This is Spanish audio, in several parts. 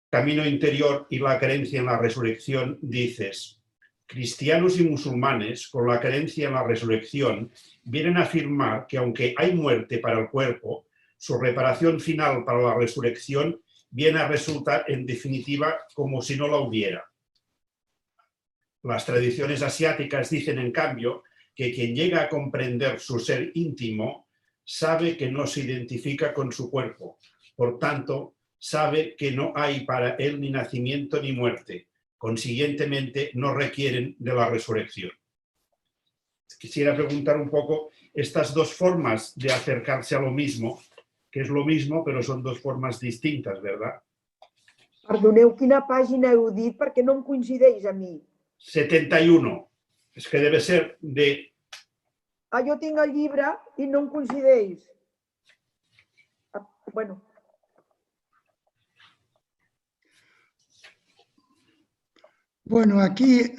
Camino Interior y la creencia en la resurrección, dices: cristianos y musulmanes, con la creencia en la resurrección, vienen a afirmar que aunque hay muerte para el cuerpo, su reparación final para la resurrección viene a resultar en definitiva como si no la hubiera. Las tradiciones asiáticas dicen, en cambio, que quien llega a comprender su ser íntimo sabe que no se identifica con su cuerpo, por tanto, sabe que no hay para él ni nacimiento ni muerte, consiguientemente no requieren de la resurrección. Quisiera preguntar un poco estas dos formas de acercarse a lo mismo, que es lo mismo, pero son dos formas distintas, ¿verdad? Perdoneu, quina pàgina heu dit perquè no em coincideix a mi. 71. Es que debe ser de... Ah, jo tinc el llibre i no em coincideix. Ah, bueno. Bueno, aquí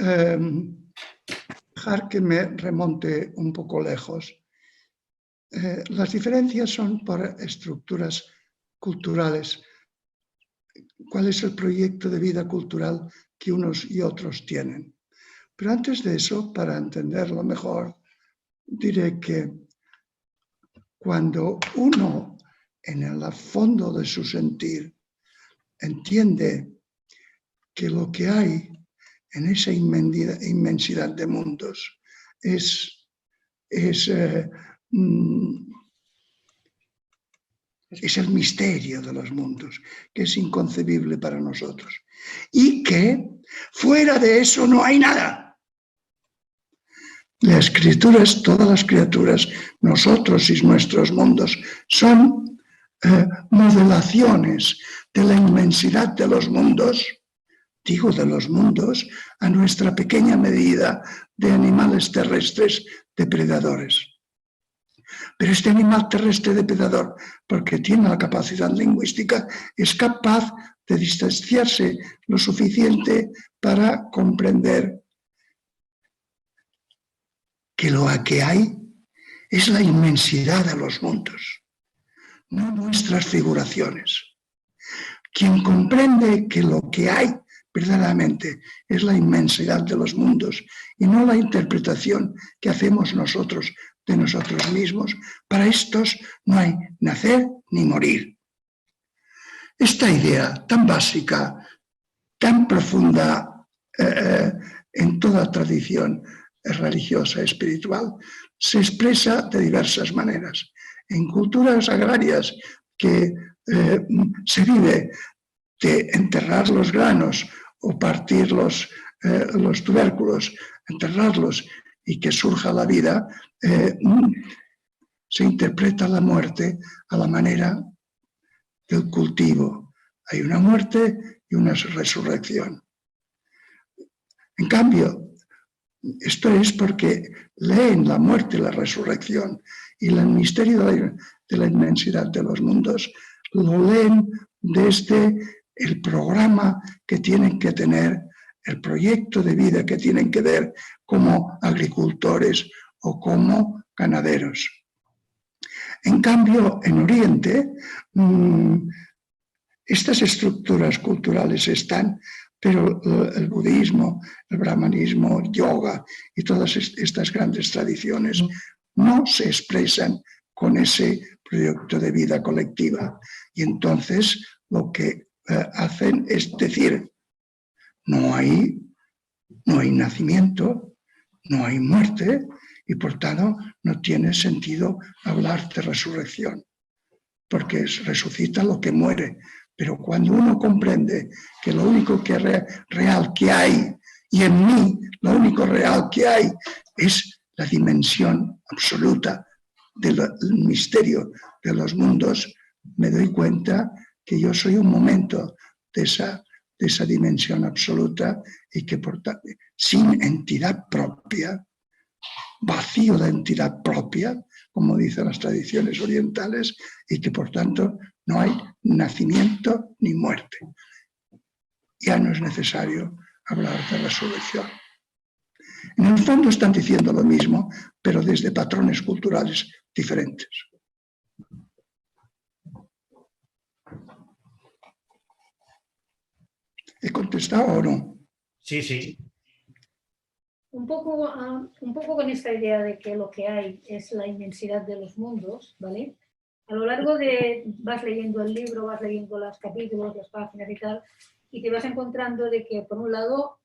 dejar que me remonte un poco lejos. Las diferencias son por estructuras culturales. ¿Cuál es el proyecto de vida cultural que unos y otros tienen? Pero antes de eso, para entenderlo mejor, diré que cuando uno, en el fondo de su sentir, entiende que lo que hay en esa inmensidad de mundos es el misterio de los mundos, que es inconcebible para nosotros, y que fuera de eso no hay nada. Las criaturas, todas las criaturas, nosotros y nuestros mundos, son modelaciones de la inmensidad de los mundos, digo de los mundos, a nuestra pequeña medida de animales terrestres depredadores. Pero este animal terrestre depredador, porque tiene la capacidad lingüística, es capaz de distanciarse lo suficiente para comprender que lo que hay es la inmensidad de los mundos, no nuestras figuraciones. Quien comprende que lo que hay verdaderamente es la inmensidad de los mundos y no la interpretación que hacemos nosotros de nosotros mismos, para estos no hay nacer ni morir. Esta idea tan básica, tan profunda en toda tradición religiosa, espiritual, se expresa de diversas maneras. En culturas agrarias que se vive de enterrar los granos o partir los tubérculos, enterrarlos y que surja la vida, se interpreta la muerte a la manera del cultivo. Hay una muerte y una resurrección. En cambio, esto es porque leen la muerte y la resurrección y el misterio de la inmensidad de los mundos, lo leen desde el programa que tienen que tener, el proyecto de vida que tienen que ver como agricultores o como ganaderos. En cambio, en Oriente, estas estructuras culturales están, pero el budismo, el brahmanismo, el yoga y todas estas grandes tradiciones no se expresan con ese proyecto de vida colectiva. Y entonces lo que hacen es decir, no hay nacimiento, no hay muerte y por tanto no tiene sentido hablar de resurrección, porque resucita lo que muere. Pero cuando uno comprende que lo único que real que hay, y en mí lo único real que hay, es la dimensión absoluta del misterio de los mundos, me doy cuenta que yo soy un momento de esa dimensión absoluta y que por tanto, sin entidad propia, vacío de entidad propia, como dicen las tradiciones orientales, y que por tanto no hay nacimiento ni muerte. Ya no es necesario hablar de resurrección. En el fondo están diciendo lo mismo, pero desde patrones culturales diferentes. ¿He contestado o no? Sí, sí. Un poco con esta idea de que lo que hay es la inmensidad de los mundos, ¿vale? A lo largo de, vas leyendo el libro, vas leyendo los capítulos, las páginas y tal, y te vas encontrando de que, por un lado,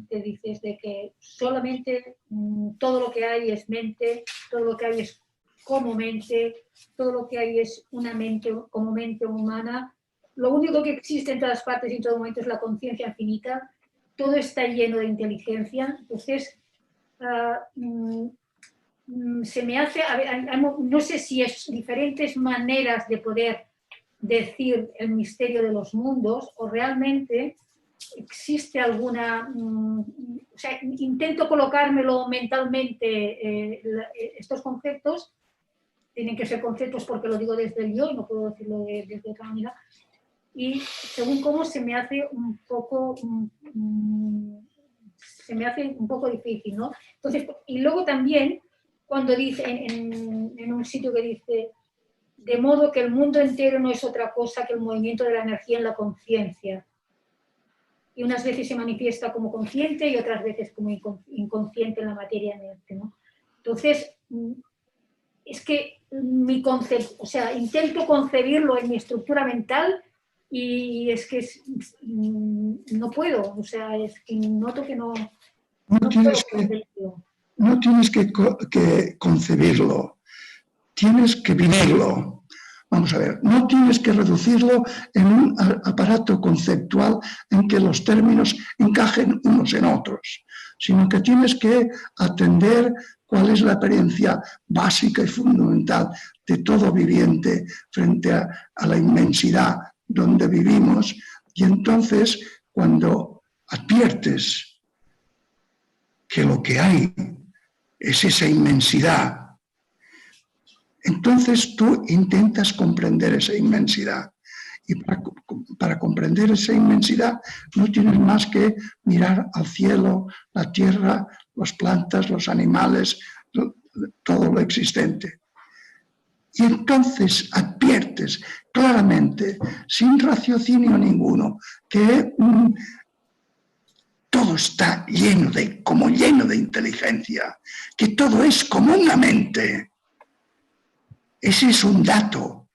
te dices de que solamente todo lo que hay es mente, todo lo que hay es como mente, todo lo que hay es una mente como mente humana. Lo único que existe en todas partes y en todo momento es la conciencia infinita. Todo está lleno de inteligencia. Entonces, se me hace, no sé si es diferentes maneras de poder decir el misterio de los mundos o realmente existe alguna, o sea, intento colocármelo mentalmente, estos conceptos, tienen que ser conceptos porque lo digo desde el yo y no puedo decirlo desde otra manera, y según cómo se me hace un poco difícil, ¿no? Entonces, y luego también cuando dice en un sitio que dice de modo que el mundo entero no es otra cosa que el movimiento de la energía en la conciencia, y unas veces se manifiesta como consciente y otras veces como inconsciente en la materia inerte, ¿no? Entonces, es que mi concepto, o sea, intento concebirlo en mi estructura mental y es que no puedo, o sea, es que noto que no No tienes que concebirlo, tienes que vivirlo. Vamos a ver, no tienes que reducirlo en un aparato conceptual en que los términos encajen unos en otros, sino que tienes que atender cuál es la experiencia básica y fundamental de todo viviente frente a la inmensidad donde vivimos, y entonces cuando adviertes que lo que hay es esa inmensidad, entonces tú intentas comprender esa inmensidad. Y para comprender esa inmensidad no tienes más que mirar al cielo, la tierra, las plantas, los animales, todo lo existente. Y entonces adviertes claramente, sin raciocinio ninguno, que todo está lleno de inteligencia, que todo es como una mente. Ese es un dato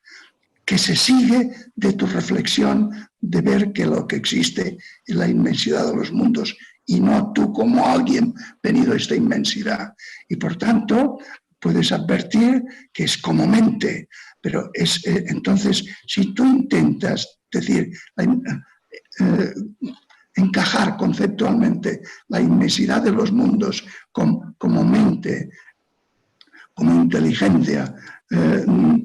que se sigue de tu reflexión de ver que lo que existe es la inmensidad de los mundos y no tú como alguien venido a esta inmensidad. Y por tanto, puedes advertir que es como mente, pero entonces, si tú intentas decir, encajar conceptualmente la inmensidad de los mundos como mente, como inteligencia, no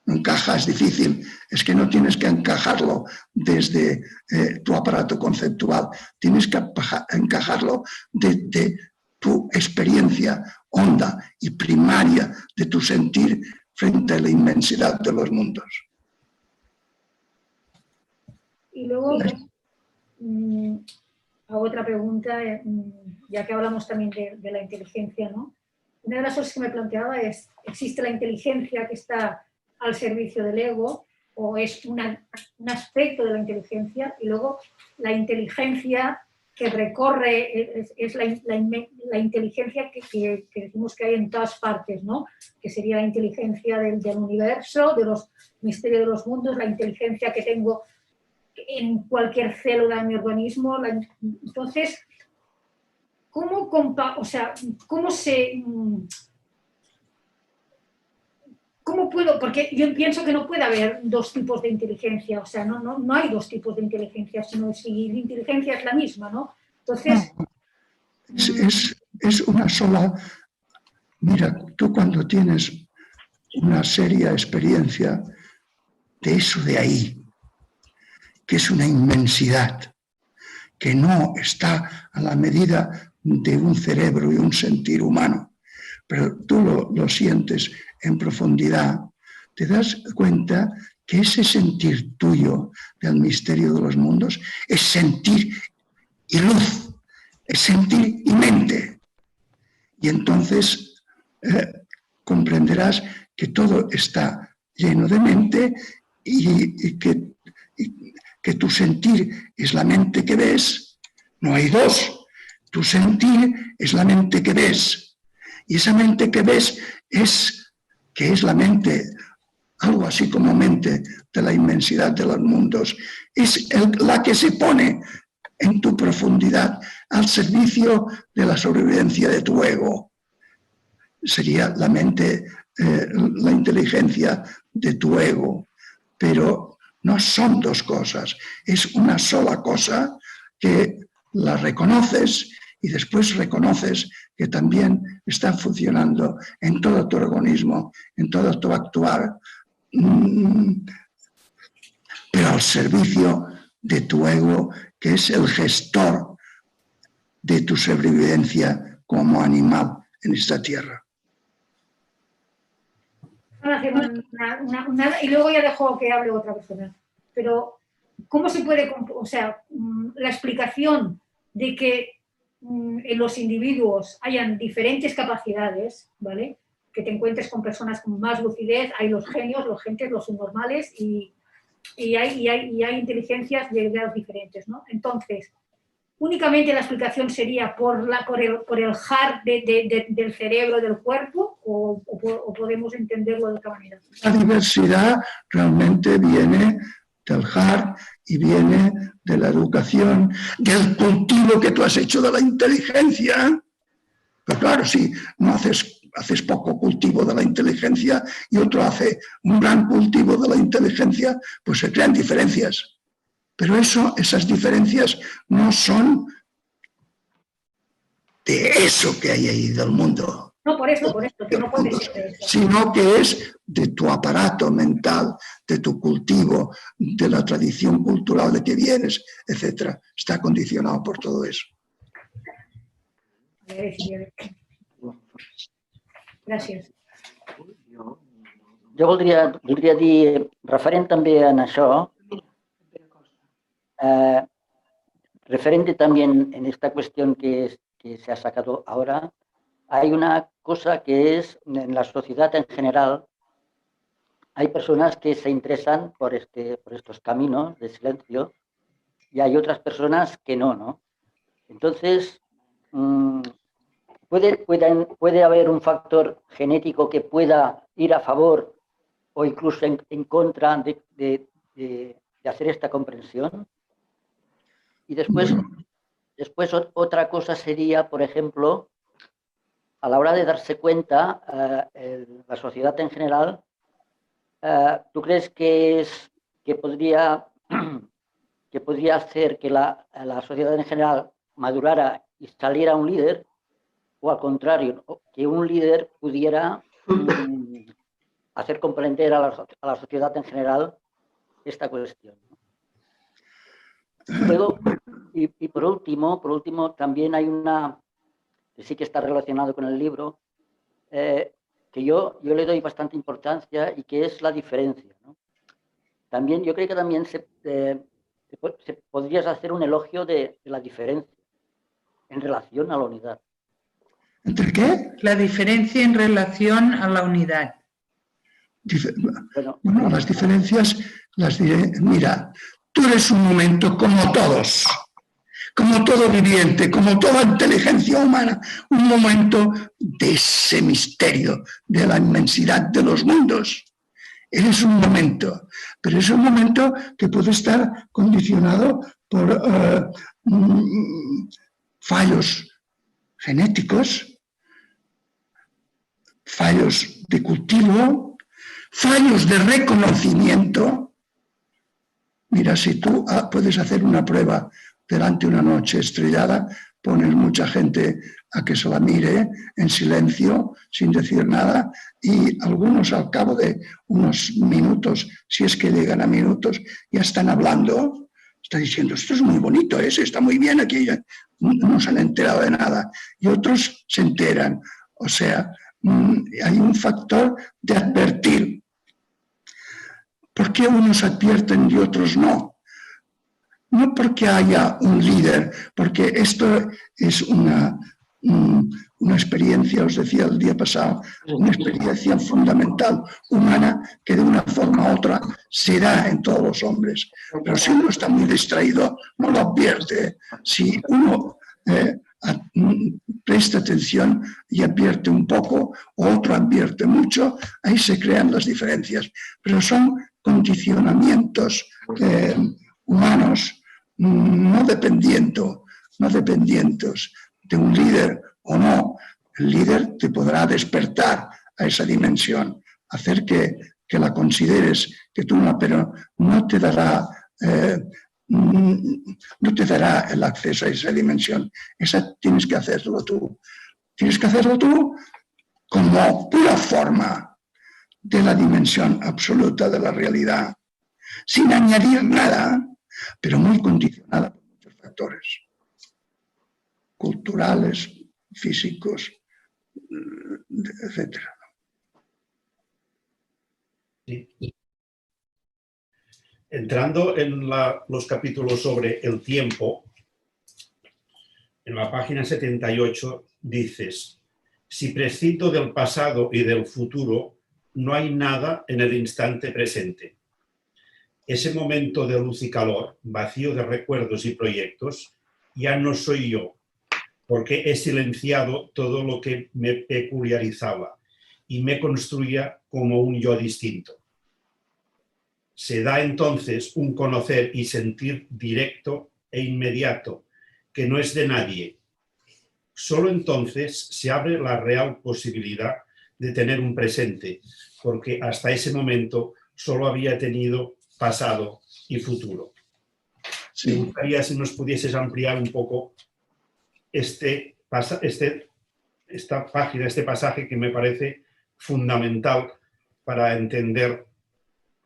encaja, es difícil. Es que no tienes que encajarlo desde tu aparato conceptual, tienes que encajarlo de tu experiencia honda y primaria de tu sentir frente a la inmensidad de los mundos. Y luego hago otra pregunta, ya que hablamos también de la inteligencia, ¿no? Una de las cosas que me planteaba es, ¿existe la inteligencia que está al servicio del ego o es un aspecto de la inteligencia? Y luego la inteligencia que recorre es la inteligencia que decimos que hay en todas partes, ¿no? Que sería la inteligencia del universo, de los misterios de los mundos, la inteligencia que tengo en cualquier célula de mi organismo. Entonces, ¿cómo puedo? Porque yo pienso que no puede haber dos tipos de inteligencia, o sea, no hay dos tipos de inteligencia, sino si la inteligencia es la misma, ¿no? Entonces... Es una sola... Mira, tú cuando tienes una seria experiencia de eso de ahí, que es una inmensidad, que no está a la medida de un cerebro y un sentir humano, pero tú lo sientes en profundidad, te das cuenta que ese sentir tuyo del misterio de los mundos es sentir y luz, es sentir y mente. Y entonces comprenderás que todo está lleno de mente y que que tu sentir es la mente que ves, no hay dos. Tu sentir es la mente que ves. Y esa mente que ves que es la mente, algo así como mente de la inmensidad de los mundos, es la que se pone en tu profundidad al servicio de la sobrevivencia de tu ego. Sería la mente, la inteligencia de tu ego, pero no son dos cosas, es una sola cosa que la reconoces y después reconoces que también está funcionando en todo tu organismo, en todo tu actuar, pero al servicio de tu ego, que es el gestor de tu sobrevivencia como animal en esta tierra. Y luego ya dejo que hable otra persona. Pero, ¿cómo se puede, o sea, la explicación de que en los individuos hayan diferentes capacidades, ¿vale? Que te encuentres con personas con más lucidez, hay los genios, los gentes, los subnormales y hay inteligencias de grados diferentes, ¿no? Entonces, ¿únicamente la explicación sería por el hard del cerebro, del cuerpo, o podemos entenderlo de otra manera? La diversidad realmente viene del hard y viene de la educación, del cultivo que tú has hecho de la inteligencia. Pero claro, si no haces poco cultivo de la inteligencia y otro hace un gran cultivo de la inteligencia, pues se crean diferencias. Pero esas diferencias no son de eso que hay ahí del mundo. No, por eso, que no puede ser de eso. Sino que es de tu aparato mental, de tu cultivo, de la tradición cultural de que vienes, etc. Está condicionado por todo eso. Gràcies. Jo voldria dir, referent també en això, referente también en esta cuestión que se ha sacado ahora, hay una cosa que es, en la sociedad en general, hay personas que se interesan por estos caminos de silencio y hay otras personas que no, ¿no? Entonces, puede haber un factor genético que pueda ir a favor o incluso en contra de hacer esta comprensión. Y después otra cosa sería, por ejemplo, a la hora de darse cuenta, la sociedad en general, ¿tú crees que podría hacer que la sociedad en general madurara y saliera un líder? O al contrario, que un líder pudiera hacer comprender a la sociedad en general esta cuestión. Luego, y por último, también hay una que sí que está relacionado con el libro, que yo le doy bastante importancia y que es la diferencia, ¿no? También, yo creo que también se podrías hacer un elogio de la diferencia en relación a la unidad. ¿Entre qué? La diferencia en relación a la unidad. Bueno, las diferencias las diré. Mira, tú eres un momento como todos, como todo viviente, como toda inteligencia humana, un momento de ese misterio, de la inmensidad de los mundos. Eres un momento, pero es un momento que puede estar condicionado por fallos genéticos, fallos de cultivo, fallos de reconocimiento. Mira, si tú puedes hacer una prueba delante de una noche estrellada, pones mucha gente a que se la mire en silencio, sin decir nada, y algunos al cabo de unos minutos, si es que llegan a minutos, ya están hablando, están diciendo, esto es muy bonito, está muy bien aquí, no se han enterado de nada, y otros se enteran. O sea, hay un factor de advertir. ¿Por qué unos advierten y otros no? No porque haya un líder, porque esto es una una experiencia, os decía el día pasado, una experiencia fundamental humana que de una forma u otra se da en todos los hombres. Pero si uno está muy distraído, no lo advierte. Si uno presta atención y advierte un poco, o otro advierte mucho, ahí se crean las diferencias. Pero son condicionamientos humanos no dependientes de un líder o no. El líder te podrá despertar a esa dimensión, hacer que la consideres, que tú no, pero no te dará el acceso a esa dimensión. Esa tienes que hacerlo tú. Tienes que hacerlo tú como pura forma de la dimensión absoluta de la realidad, sin añadir nada, pero muy condicionada por muchos factores culturales, físicos, etc. Sí. Entrando en los capítulos sobre el tiempo, en la página 78 dices: si prescindo del pasado y del futuro, no hay nada en el instante presente. Ese momento de luz y calor, vacío de recuerdos y proyectos, ya no soy yo, porque he silenciado todo lo que me peculiarizaba y me construía como un yo distinto. Se da entonces un conocer y sentir directo e inmediato, que no es de nadie. Solo entonces se abre la real posibilidad de tener un presente, porque hasta ese momento solo había tenido pasado y futuro. Sí. Me gustaría si nos pudieses ampliar un poco esta página, este pasaje que me parece fundamental para entender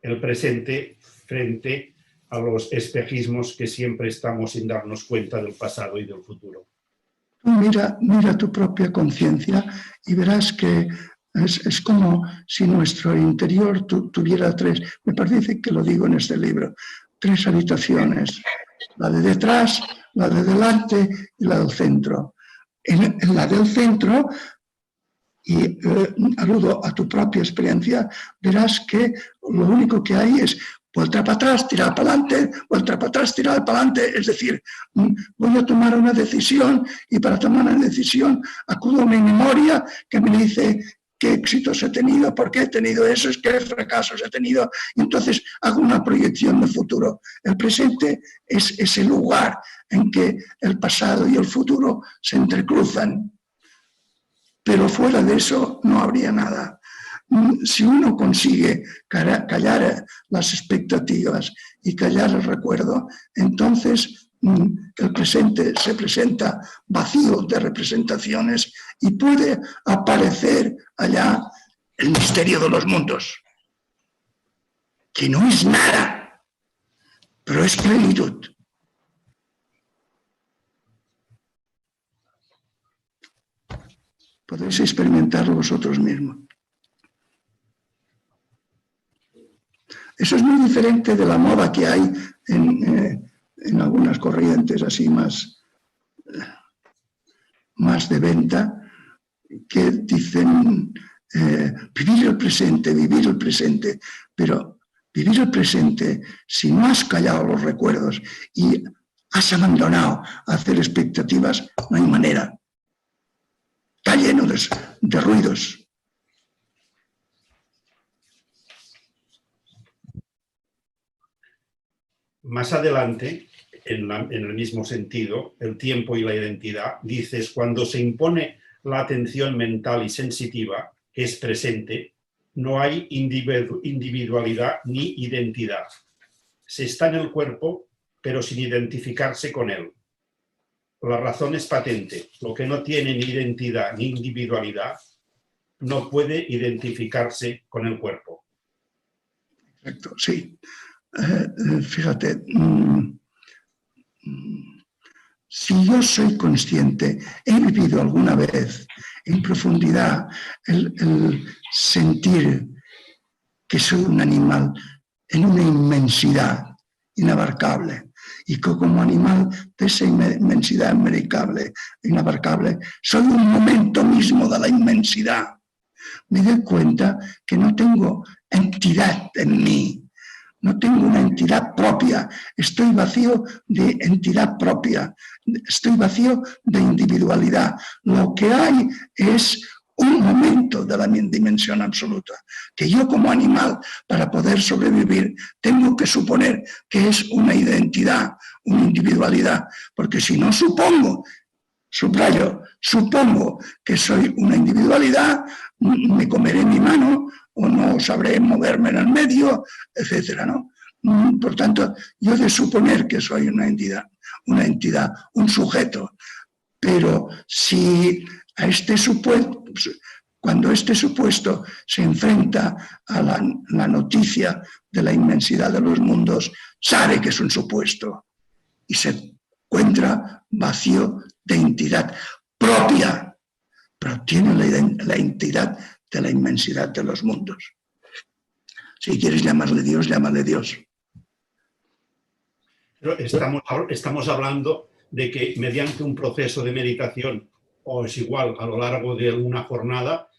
el presente frente a los espejismos que siempre estamos sin darnos cuenta del pasado y del futuro. Mira tu propia conciencia y verás que es como si nuestro interior tuviera me parece que lo digo en este libro, 3 habitaciones, la de detrás, la de delante y la del centro. En la del centro, y aludo a tu propia experiencia, verás que lo único que hay es vuelta para atrás, tirar para adelante, vuelta para atrás, tirar para adelante. Es decir, voy a tomar una decisión y para tomar una decisión acudo a mi memoria que me dice qué éxitos he tenido, por qué he tenido esos, qué fracasos he tenido. Y entonces hago una proyección de futuro. El presente es ese lugar en que el pasado y el futuro se entrecruzan. Pero fuera de eso no habría nada. Si uno consigue callar las expectativas y callar el recuerdo, entonces el presente se presenta vacío de representaciones y puede aparecer allá el misterio de los mundos, que no es nada, pero es plenitud. Podéis experimentarlo vosotros mismos. Eso es muy diferente de la moda que hay en algunas corrientes así más de venta, que dicen vivir el presente, pero vivir el presente, si no has callado los recuerdos y has abandonado a hacer expectativas, no hay manera. Está lleno de ruidos. Más adelante, en el mismo sentido, el tiempo y la identidad, dices, cuando se impone la atención mental y sensitiva, que es presente, no hay individualidad ni identidad. Se está en el cuerpo, pero sin identificarse con él. La razón es patente. Lo que no tiene ni identidad ni individualidad no puede identificarse con el cuerpo. Exacto, sí. Fíjate, si yo soy consciente, he vivido alguna vez en profundidad el sentir que soy un animal en una inmensidad inabarcable y que como animal de esa inmensidad inabarcable, soy un momento mismo de la inmensidad. Me doy cuenta que no tengo entidad en mí, no tengo una entidad propia, estoy vacío de entidad propia, estoy vacío de individualidad. Lo que hay es un momento de la dimensión absoluta, que yo como animal, para poder sobrevivir, tengo que suponer que es una identidad, una individualidad, porque si no supongo, subrayo, supongo que soy una individualidad, me comeré mi mano o no sabré moverme en el medio, etcétera, ¿no? Por tanto, yo de suponer que soy una entidad, un sujeto, pero si a este supuesto, cuando este supuesto se enfrenta a la noticia de la inmensidad de los mundos, sabe que es un supuesto y se encuentra vacío de entidad propia, pero tiene la entidad de la inmensidad de los mundos. Si quieres llamarle Dios, llámale Dios. Pero estamos hablando de que mediante un proceso de meditación, o es igual a lo largo de una jornada,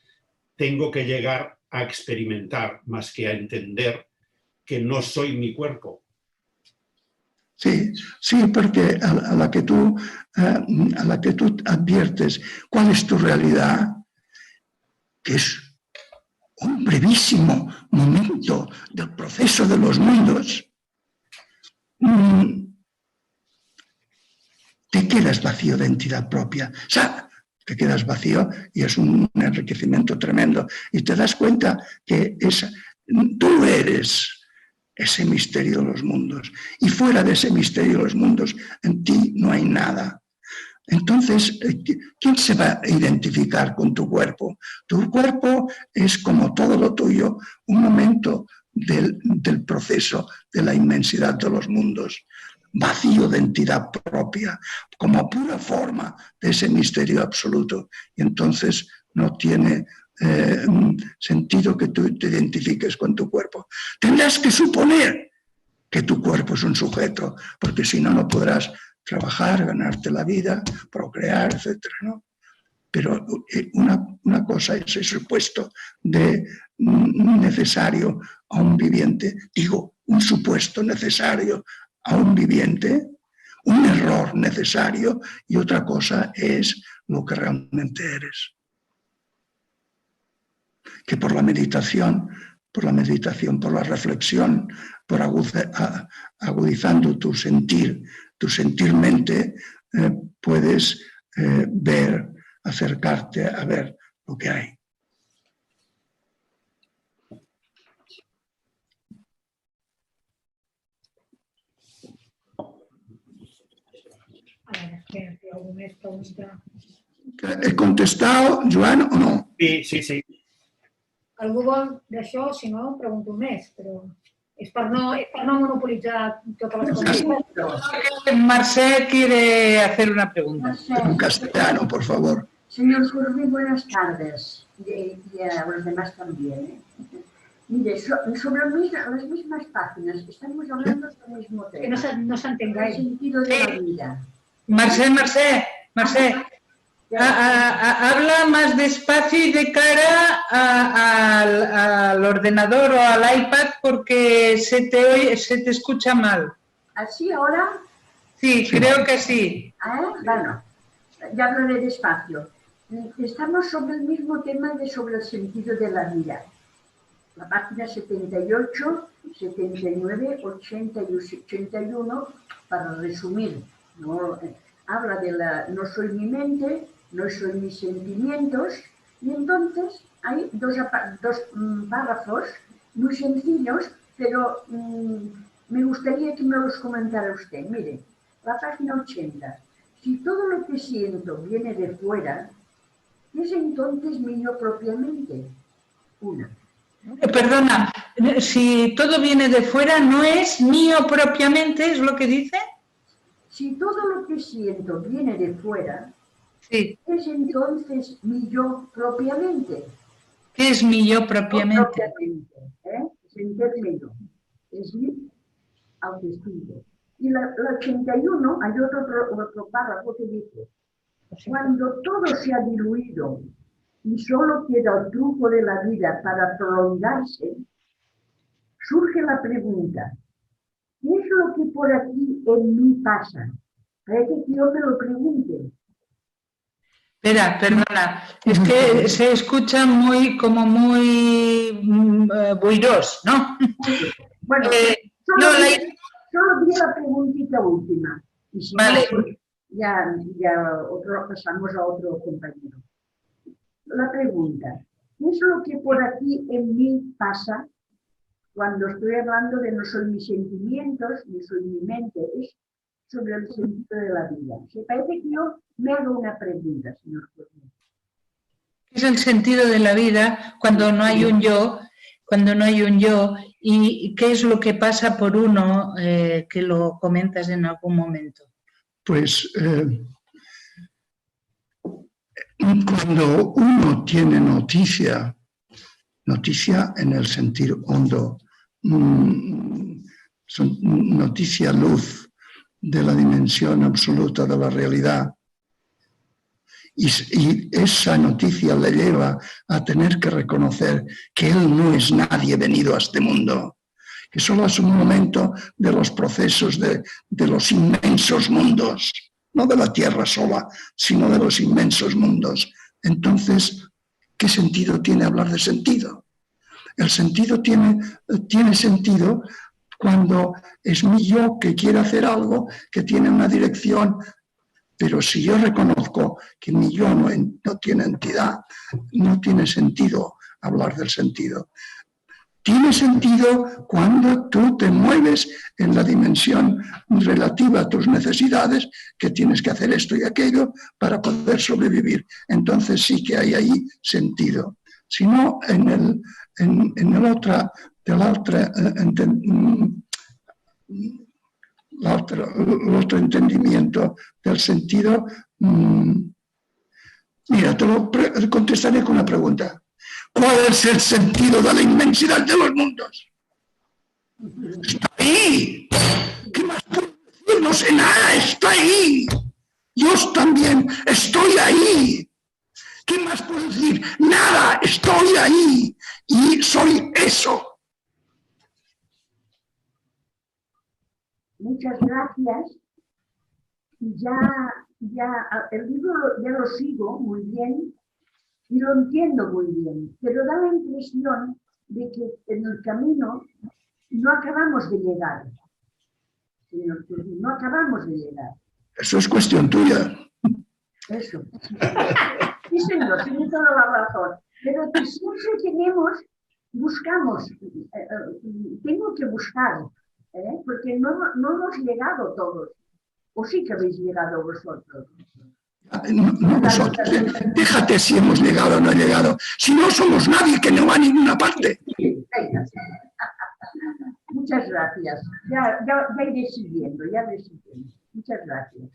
tengo que llegar a experimentar más que a entender que no soy mi cuerpo. Sí, porque a la que tú adviertes cuál es tu realidad, que es un brevísimo momento del proceso de los mundos, te quedas vacío de entidad propia. O sea, te quedas vacío y es un enriquecimiento tremendo. Y te das cuenta que tú eres ese misterio de los mundos. Y fuera de ese misterio de los mundos, en ti no hay nada. Entonces, ¿quién se va a identificar con tu cuerpo? Tu cuerpo es, como todo lo tuyo, un momento del proceso de la inmensidad de los mundos, vacío de entidad propia, como pura forma de ese misterio absoluto. Y entonces no tiene sentido que tú te identifiques con tu cuerpo. Tendrás que suponer que tu cuerpo es un sujeto, porque si no, no podrás trabajar, ganarte la vida, procrear, etcétera, ¿no? Pero una cosa es el supuesto de necesario a un viviente, digo, un supuesto necesario a un viviente, un error necesario, y otra cosa es lo que realmente eres. Que por la meditación, por la reflexión, por agudizando tu sentir mente, puedes ver, acercarte a ver lo que hay. ¿He contestado, Joan, o no? Sí. Algú vol d'això, si no, pregunto un més, però és per no monopolitzar totes les coses. Marcel quiere hacer una pregunta. En castellano, por favor. Señor Surbi, buenas tardes. Y a los demás también. Mire, sobre las mismas páginas, estamos hablando del mismo tema. Que no s'entenga. El sentido de la vida. Marcel, habla más despacio y de cara al ordenador o al iPad porque se te escucha mal. ¿Así ahora? Sí, creo que sí. Bueno, ya hablaré despacio. Estamos sobre el mismo tema sobre el sentido de la vida. La página 78, 79, 80 y 81, para resumir, ¿no? Habla de no soy mi mente, no soy mis sentimientos, y entonces hay dos párrafos muy sencillos, pero me gustaría que me los comentara usted. Mire, la página 80. Si todo lo que siento viene de fuera, ¿qué es entonces mío propiamente? Una. Perdona, si todo viene de fuera, ¿no es mío propiamente? ¿Es lo que dice? Si todo lo que siento viene de fuera, sí. ¿es entonces mi yo propiamente? ¿Qué es mi yo propiamente? Es en término, es mi autoestima. Y la 81, hay otro párrafo que dice, cuando todo se ha diluido y solo queda el truco de la vida para prolongarse, surge la pregunta, ¿qué es lo que por aquí en mí pasa? Parece que yo me lo pregunte. Espera, perdona, es que se escucha como muy buidos, ¿no? Bueno, solo diré la preguntita última. Y si vale. no, pues ya pasamos a otro compañero. La pregunta, ¿qué es lo que por aquí en mí pasa? Cuando estoy hablando de no son mis sentimientos, ni soy mi mente, es sobre el sentido de la vida. Se parece que yo me hago una pregunta, señor Cornelio. ¿Qué es el sentido de la vida cuando no hay un yo? Cuando no hay un yo, y qué es lo que pasa por uno, que lo comentas en algún momento. Pues cuando uno tiene noticia en el sentido hondo, noticia luz de la dimensión absoluta de la realidad, y esa noticia le lleva a tener que reconocer que él no es nadie venido a este mundo, que solo es un momento de los procesos de los inmensos mundos, no de la Tierra sola, sino de los inmensos mundos. Entonces, ¿qué sentido tiene hablar de sentido? El sentido tiene sentido cuando es mi yo que quiere hacer algo que tiene una dirección. Pero si yo reconozco que mi yo no tiene entidad, no tiene sentido hablar del sentido. Tiene sentido cuando tú te mueves en la dimensión relativa a tus necesidades, que tienes que hacer esto y aquello para poder sobrevivir. Entonces sí que hay ahí sentido. Si no, el otro entendimiento del sentido, mira, te lo contestaré con una pregunta. ¿Cuál es el sentido de la inmensidad de los mundos? Está ahí. ¿Qué más puedo decir? No sé nada, está ahí. Yo también estoy ahí. ¿Qué más puedo decir? Nada, estoy ahí. Y soy eso. Muchas gracias. El libro ya lo sigo muy bien y lo entiendo muy bien, pero da la impresión de que en el camino no acabamos de llegar. Señor, no acabamos de llegar. Eso es cuestión tuya. Eso. Sí, señor, tiene toda la razón. Pero que siempre buscamos, tengo que buscar. Porque no hemos llegado todos. ¿O sí que habéis llegado vosotros? No vosotros. Déjate si hemos llegado o no llegado. Si no somos nadie que no va a ninguna parte. Sí, muchas gracias. Ya iré siguiendo, Muchas gracias.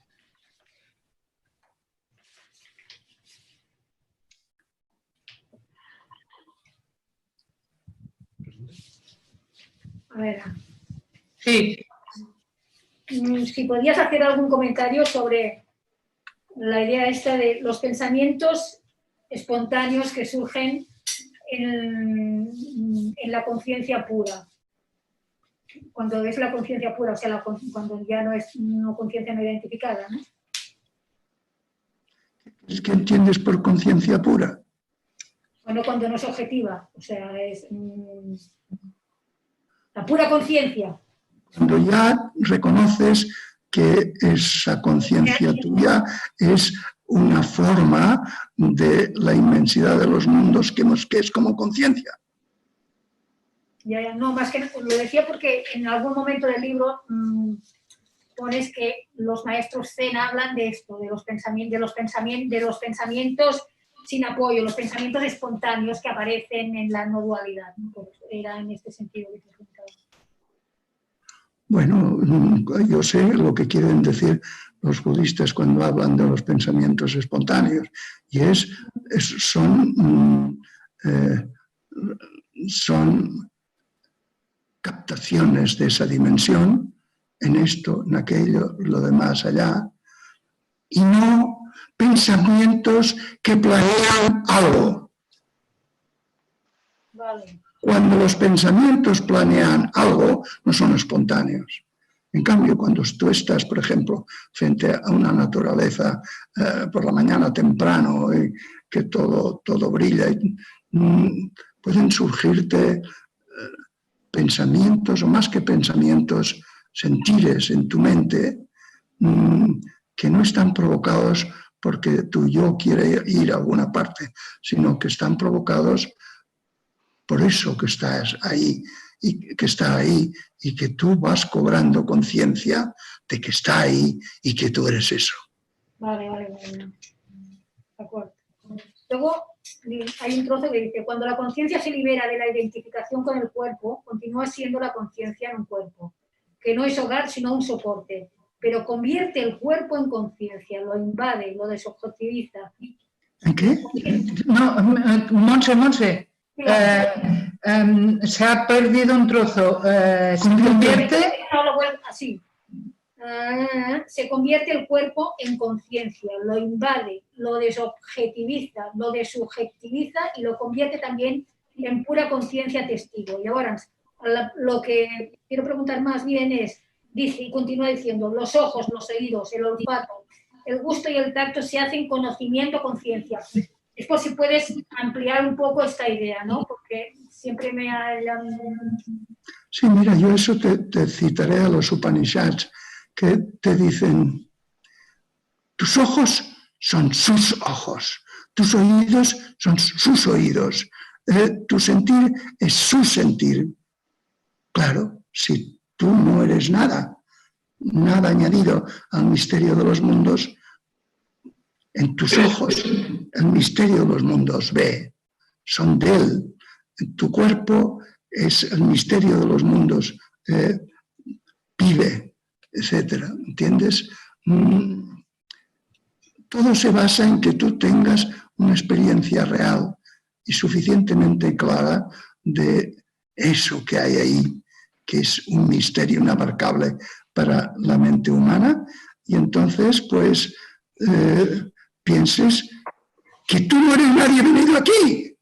A ver. Sí. Si podías hacer algún comentario sobre la idea esta de los pensamientos espontáneos que surgen en la conciencia pura. Cuando es la conciencia pura, o sea, cuando ya no es una conciencia no identificada, ¿no? ¿Qué entiendes por conciencia pura? Bueno, cuando no es objetiva, o sea, es la pura conciencia. Cuando ya reconoces que esa conciencia tuya es una forma de la inmensidad de los mundos que es como conciencia. Ya, no, más que lo decía porque en algún momento del libro pones que los maestros Zen hablan de esto, de los pensamientos sin apoyo, los pensamientos espontáneos que aparecen en la no dualidad, ¿no? Pues era en este sentido que te preguntaba. Bueno, yo sé lo que quieren decir los budistas cuando hablan de los pensamientos espontáneos, y son captaciones de esa dimensión en esto, en aquello, lo demás allá, y no pensamientos que planean algo. Vale. Cuando los pensamientos planean algo, no son espontáneos. En cambio, cuando tú estás, por ejemplo, frente a una naturaleza por la mañana temprano y que todo brilla, pueden surgirte pensamientos, o más que pensamientos, sentires en tu mente que no están provocados porque tu yo quiere ir a alguna parte, sino que están provocados por eso que estás ahí y que está ahí y que tú vas cobrando conciencia de que está ahí y que tú eres eso. Vale. De acuerdo. Luego hay un trozo que dice, cuando la conciencia se libera de la identificación con el cuerpo, continúa siendo la conciencia en un cuerpo, que no es hogar sino un soporte, pero convierte el cuerpo en conciencia, lo invade, lo desobjetiviza. ¿En qué? No, Monse. Se ha perdido un trozo. Se convierte. No, lo vuelvo así. Se convierte el cuerpo en conciencia, lo invade, lo desobjetiviza, lo desubjetiviza y lo convierte también en pura conciencia testigo. Y ahora, lo que quiero preguntar más bien es, dice y continúa diciendo, los ojos, los oídos, el olfato, el gusto y el tacto se hacen conocimiento, conciencia. Es por si puedes ampliar un poco esta idea, ¿no? Porque siempre me hayan... Sí, mira, yo eso te citaré a los Upanishads, que te dicen, tus ojos son sus ojos, tus oídos son sus oídos, tu sentir es su sentir. Claro, si tú no eres nada añadido al misterio de los mundos, en tus ojos el misterio de los mundos ve, son de él. En tu cuerpo es el misterio de los mundos, vive, etcétera. ¿Entiendes? Todo se basa en que tú tengas una experiencia real y suficientemente clara de eso que hay ahí, que es un misterio inabarcable para la mente humana, y entonces pues pienses que tú no eres nadie venido aquí,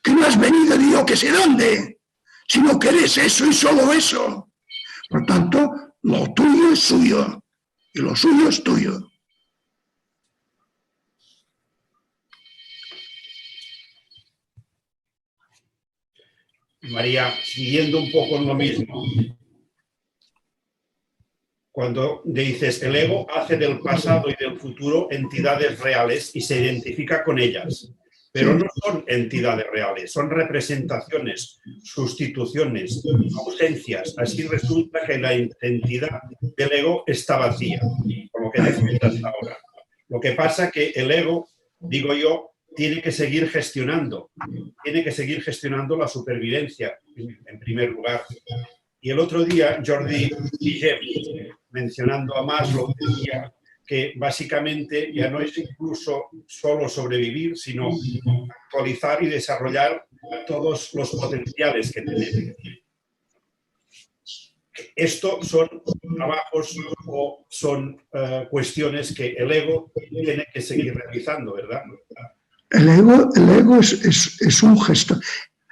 que no has venido de yo que sé dónde, sino que eres eso y solo eso. Por tanto, lo tuyo es suyo y lo suyo es tuyo. María, siguiendo un poco en lo mismo, cuando dices el ego hace del pasado y del futuro entidades reales y se identifica con ellas, pero no son entidades reales, son representaciones, sustituciones, ausencias. Así resulta que la entidad del ego está vacía, como que decías hasta ahora. Lo que pasa es que el ego, digo yo, tiene que seguir gestionando la supervivencia, en primer lugar. Y el otro día, Jordi Guillem, mencionando a Maslow, decía que básicamente ya no es incluso solo sobrevivir, sino actualizar y desarrollar todos los potenciales que tenemos. Esto son trabajos o son cuestiones que el ego tiene que seguir realizando, ¿verdad? El ego es un gesto.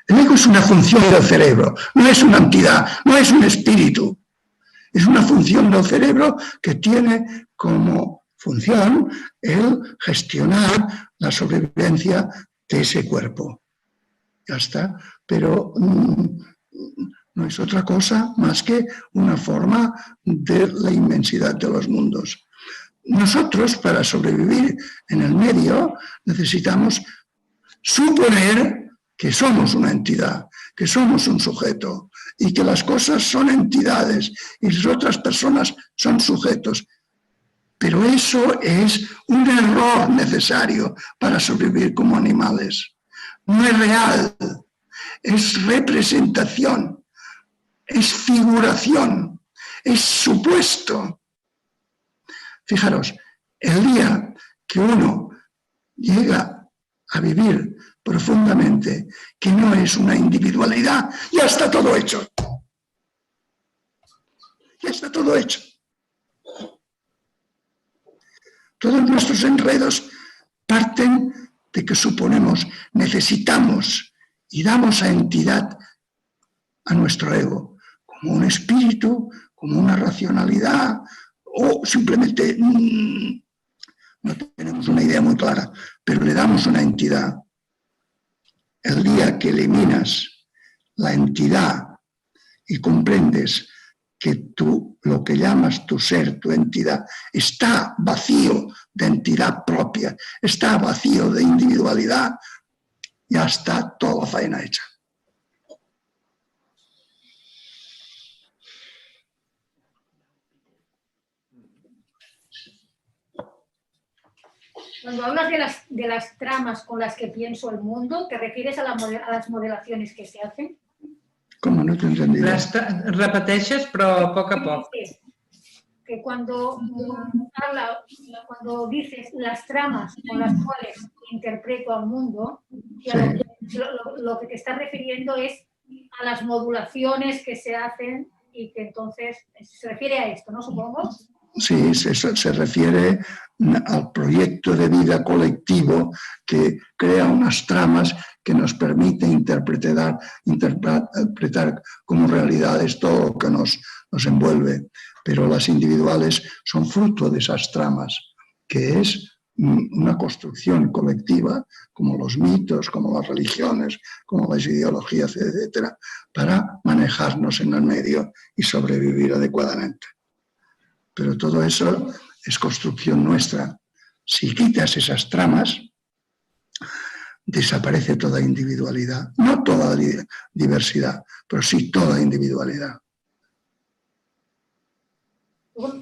El ego es una función del cerebro, no es una entidad, no es un espíritu. Es una función del cerebro que tiene como función el gestionar la sobrevivencia de ese cuerpo. Ya está. Pero no es otra cosa más que una forma de la inmensidad de los mundos. Nosotros, para sobrevivir en el medio, necesitamos suponer que somos una entidad, que somos un sujeto y que las cosas son entidades y las otras personas son sujetos. Pero eso es un error necesario para sobrevivir como animales. No es real, es representación, es figuración, es supuesto. Fijaros, el día que uno llega a vivir profundamente que no es una individualidad, ya está todo hecho. Ya está todo hecho. Todos nuestros enredos parten de que suponemos, necesitamos y damos a entidad a nuestro ego, como un espíritu, como una racionalidad, o simplemente no tenemos una idea muy clara, pero le damos una entidad. El día que eliminas la entidad y comprendes que tú, lo que llamas tu ser, tu entidad, está vacío de entidad propia, está vacío de individualidad, ya está toda la faena hecha. Cuando hablas de las tramas con las que pienso el mundo, ¿te refieres a las modelaciones que se hacen? ¿Cómo no te he entendido? Repeteixes, però a poc a poc. Sí. Que cuando dices las tramas con las cuales interpreto al mundo, lo que te estás refiriendo es a las modulaciones que se hacen y que entonces se refiere a esto, ¿no? Supongo. Sí, se refiere al proyecto de vida colectivo que crea unas tramas que nos permite interpretar como realidades todo lo que nos envuelve. Pero las individuales son fruto de esas tramas, que es una construcción colectiva, como los mitos, como las religiones, como las ideologías, etcétera, para manejarnos en el medio y sobrevivir adecuadamente. Pero todo eso es construcción nuestra. Si quitas esas tramas, desaparece toda individualidad. No toda diversidad, pero sí toda individualidad.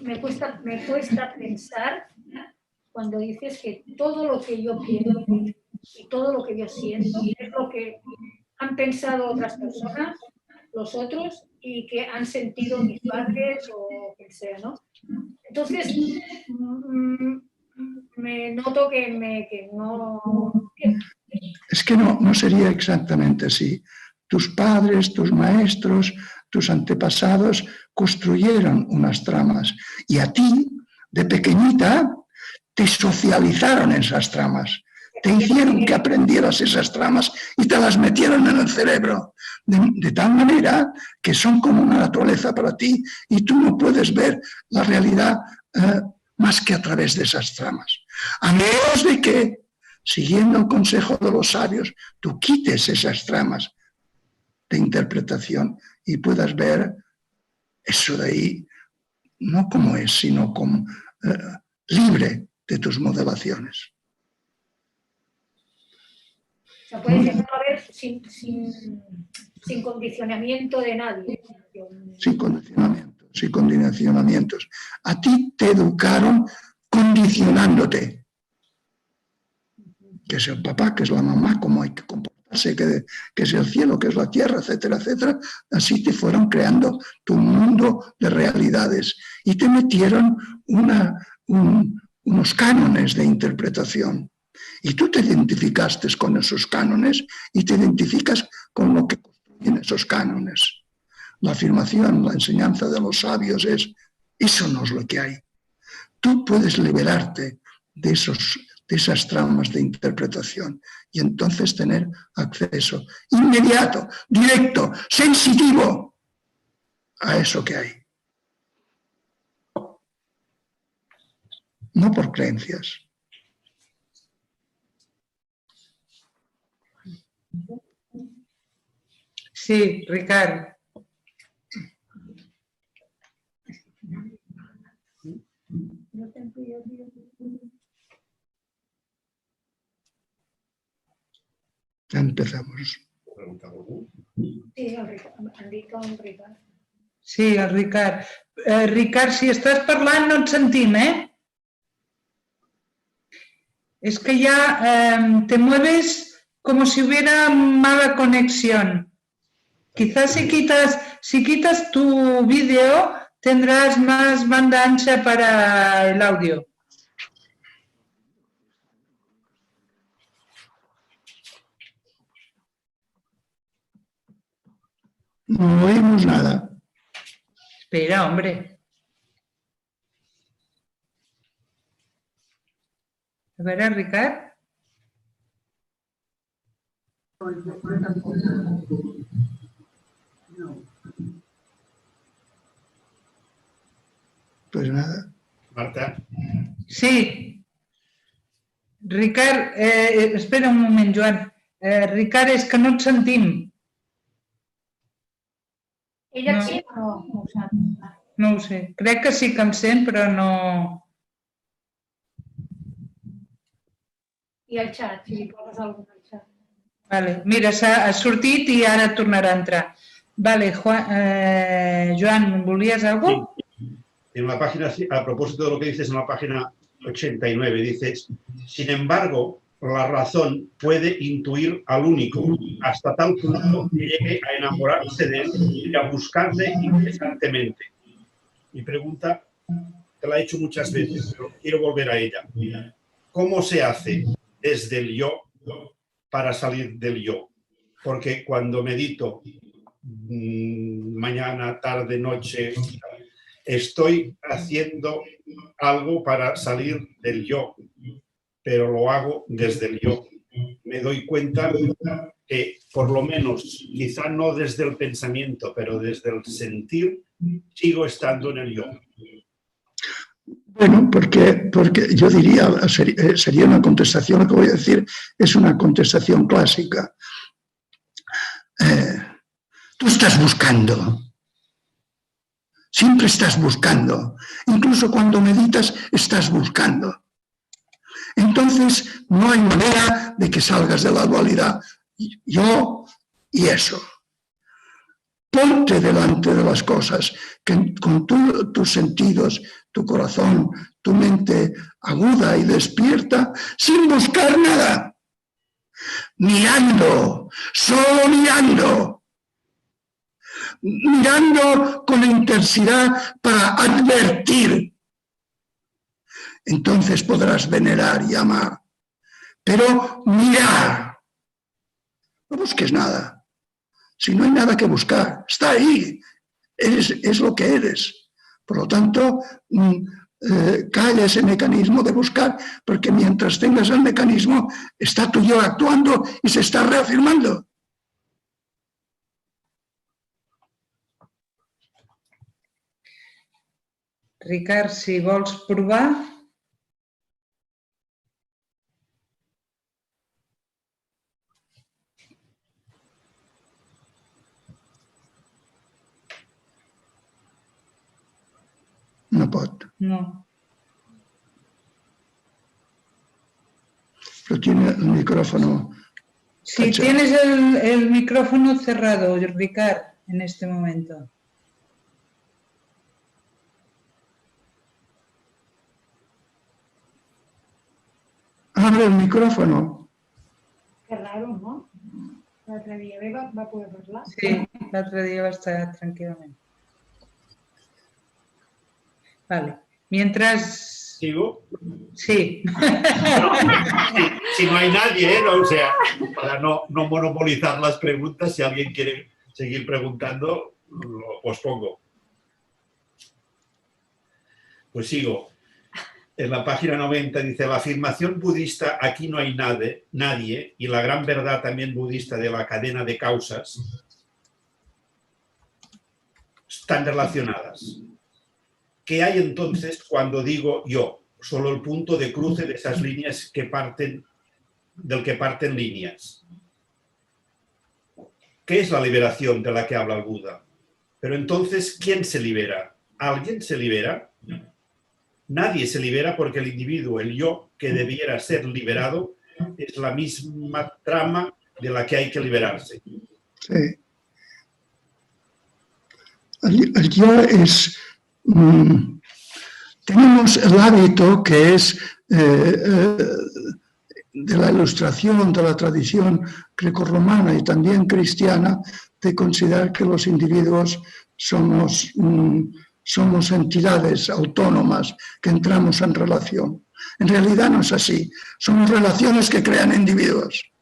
Me cuesta pensar cuando dices que todo lo que yo pienso y todo lo que yo siento es lo que han pensado otras personas, los otros, y que han sentido mis padres o quien sea, ¿no? Entonces, me noto que no... Es que no sería exactamente así. Tus padres, tus maestros, tus antepasados construyeron unas tramas y a ti, de pequeñita, te socializaron esas tramas. Te hicieron que aprendieras esas tramas y te las metieron en el cerebro, de tal manera que son como una naturaleza para ti y tú no puedes ver la realidad más que a través de esas tramas. A menos de que, siguiendo el consejo de los sabios, tú quites esas tramas de interpretación y puedas ver eso de ahí, no como es, sino como libre de tus modelaciones. O sea, puede llegar a ver sin condicionamiento de nadie. Sin condicionamientos. A ti te educaron condicionándote. Que es el papá, que es la mamá, cómo hay que comportarse, que es el cielo, que es la tierra, etcétera, etcétera. Así te fueron creando tu mundo de realidades y te metieron unos cánones de interpretación. Y tú te identificaste con esos cánones y te identificas con lo que construyen esos cánones. La afirmación, la enseñanza de los sabios es, eso no es lo que hay. Tú puedes liberarte de esas traumas de interpretación y entonces tener acceso inmediato, directo, sensitivo a eso que hay. No por creencias. Sí, Ricard. Ya empezamos. Sí, han dit el Ricard. Sí, el Ricard. Ricard, si estàs parlant no et sentim, Es que ya te mueves como si hubiera mala conexión. Quizás si quitas tu vídeo tendrás más banda ancha para el audio. No oímos nada. Espera, hombre. A veure, Ricard? No. Pues nada. Marta. Sí. Ricard, espera un moment, Joan. Ricard, és que no et sentim. Ella No. sí o no? No ho sap. No ho sé. Crec que sí que em sent, però no... I el xat, si li poses alguna cosa al xat. Vale. Mira, ha sortit i ara tornarà a entrar. Vale, Joan, ¿volvías algo? Sí. En la página, a propósito de lo que dices en la página 89, dices, sin embargo, la razón puede intuir al único hasta tal punto que llegue a enamorarse de él y a buscarle incesantemente. Mi pregunta te la he hecho muchas veces, pero quiero volver a ella. ¿Cómo se hace desde el yo para salir del yo? Porque cuando medito mañana, tarde, noche, estoy haciendo algo para salir del yo, pero lo hago desde el yo. Me doy cuenta que, por lo menos, quizá no desde el pensamiento, pero desde el sentir, sigo estando en el yo. Bueno, porque yo diría, sería una contestación, lo que voy a decir es una contestación clásica. Tú estás buscando. Siempre estás buscando. Incluso cuando meditas, estás buscando. Entonces, no hay manera de que salgas de la dualidad. Yo y eso. Ponte delante de las cosas, que con tus sentidos, tu corazón, tu mente aguda y despierta, sin buscar nada. Mirando, solo mirando. Mirando con intensidad para advertir. Entonces podrás venerar y amar. Pero mirar. No busques nada. Si no hay nada que buscar, está ahí. Es lo que eres. Por lo tanto, calla ese mecanismo de buscar, porque mientras tengas el mecanismo, está tu yo actuando y se está reafirmando. Ricard, si vols provar... No pot. No. Pero tiene el micrófono. Sí, tachado. tienes el micrófono cerrado, Ricard, en este momento. Abre el micrófono. Que raro, no? L'altre dia va poder parlar. Sí, l'altre dia va estar tranquil·lament. Vale. Mientras... ¿Sigo? Sí. Si no hay nadie, ¿no? O sea, para no monopolizar las preguntas, si alguien quiere seguir preguntando, lo pospongo. Pues sigo. En la página 90 dice, la afirmación budista, aquí no hay nadie, y la gran verdad también budista de la cadena de causas, están relacionadas. ¿Qué hay entonces cuando digo yo? Solo el punto de cruce de esas líneas del que parten líneas. ¿Qué es la liberación de la que habla el Buda? Pero entonces, ¿quién se libera? ¿Alguien se libera? Nadie se libera porque el individuo, el yo, que debiera ser liberado, es la misma trama de la que hay que liberarse. Sí. El yo es... tenemos el hábito que es de la ilustración, de la tradición grecorromana y también cristiana, de considerar que los individuos somos entidades autónomas que entramos en relación. En realidad no es así. Somos relaciones que crean individuos.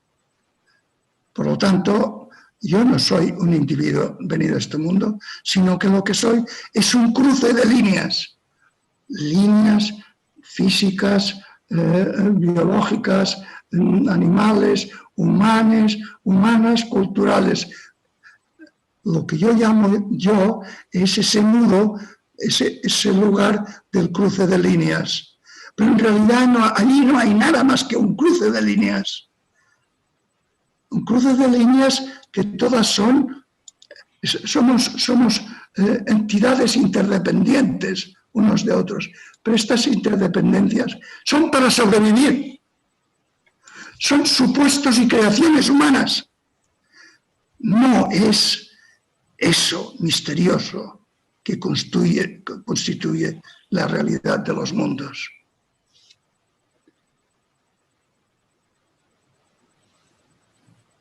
Por lo tanto, yo no soy un individuo venido a este mundo, sino que lo que soy es un cruce de líneas. Líneas físicas, biológicas, animales, humanas, culturales. Lo que yo llamo es ese nudo, ese lugar del cruce de líneas. Pero en realidad allí no hay nada más que un cruce de líneas. Un cruce de líneas que todas somos entidades interdependientes unos de otros. Pero estas interdependencias son para sobrevivir. Son supuestos y creaciones humanas. No es eso misterioso que constituye la realidad de los mundos.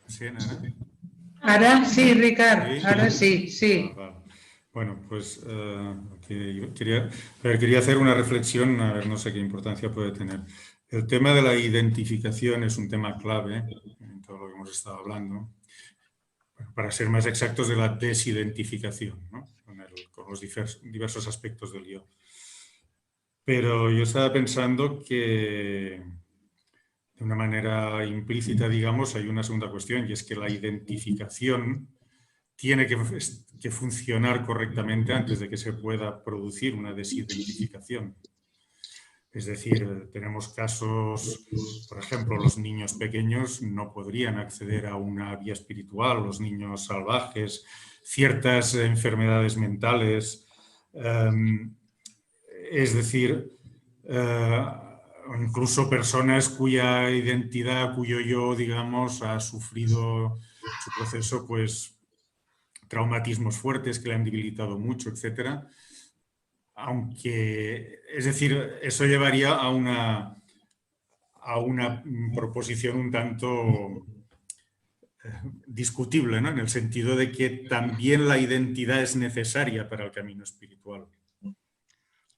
Sí, Ana. Ahora sí, Ricard, ahora sí. Bueno, pues quería hacer una reflexión, a ver, no sé qué importancia puede tener. El tema de la identificación es un tema clave en todo lo que hemos estado hablando. Para ser más exactos, de la desidentificación, ¿no? con los diversos aspectos del yo. Pero yo estaba pensando que de una manera implícita, digamos, hay una segunda cuestión, y es que la identificación tiene que funcionar correctamente antes de que se pueda producir una desidentificación. Es decir, tenemos casos, por ejemplo, los niños pequeños no podrían acceder a una vía espiritual, los niños salvajes, ciertas enfermedades mentales, es decir, incluso personas cuya identidad, cuyo yo, digamos, ha sufrido su proceso, pues, traumatismos fuertes que le han debilitado mucho, etcétera. Aunque, es decir, eso llevaría a una proposición un tanto discutible, ¿no? En el sentido de que también la identidad es necesaria para el camino espiritual.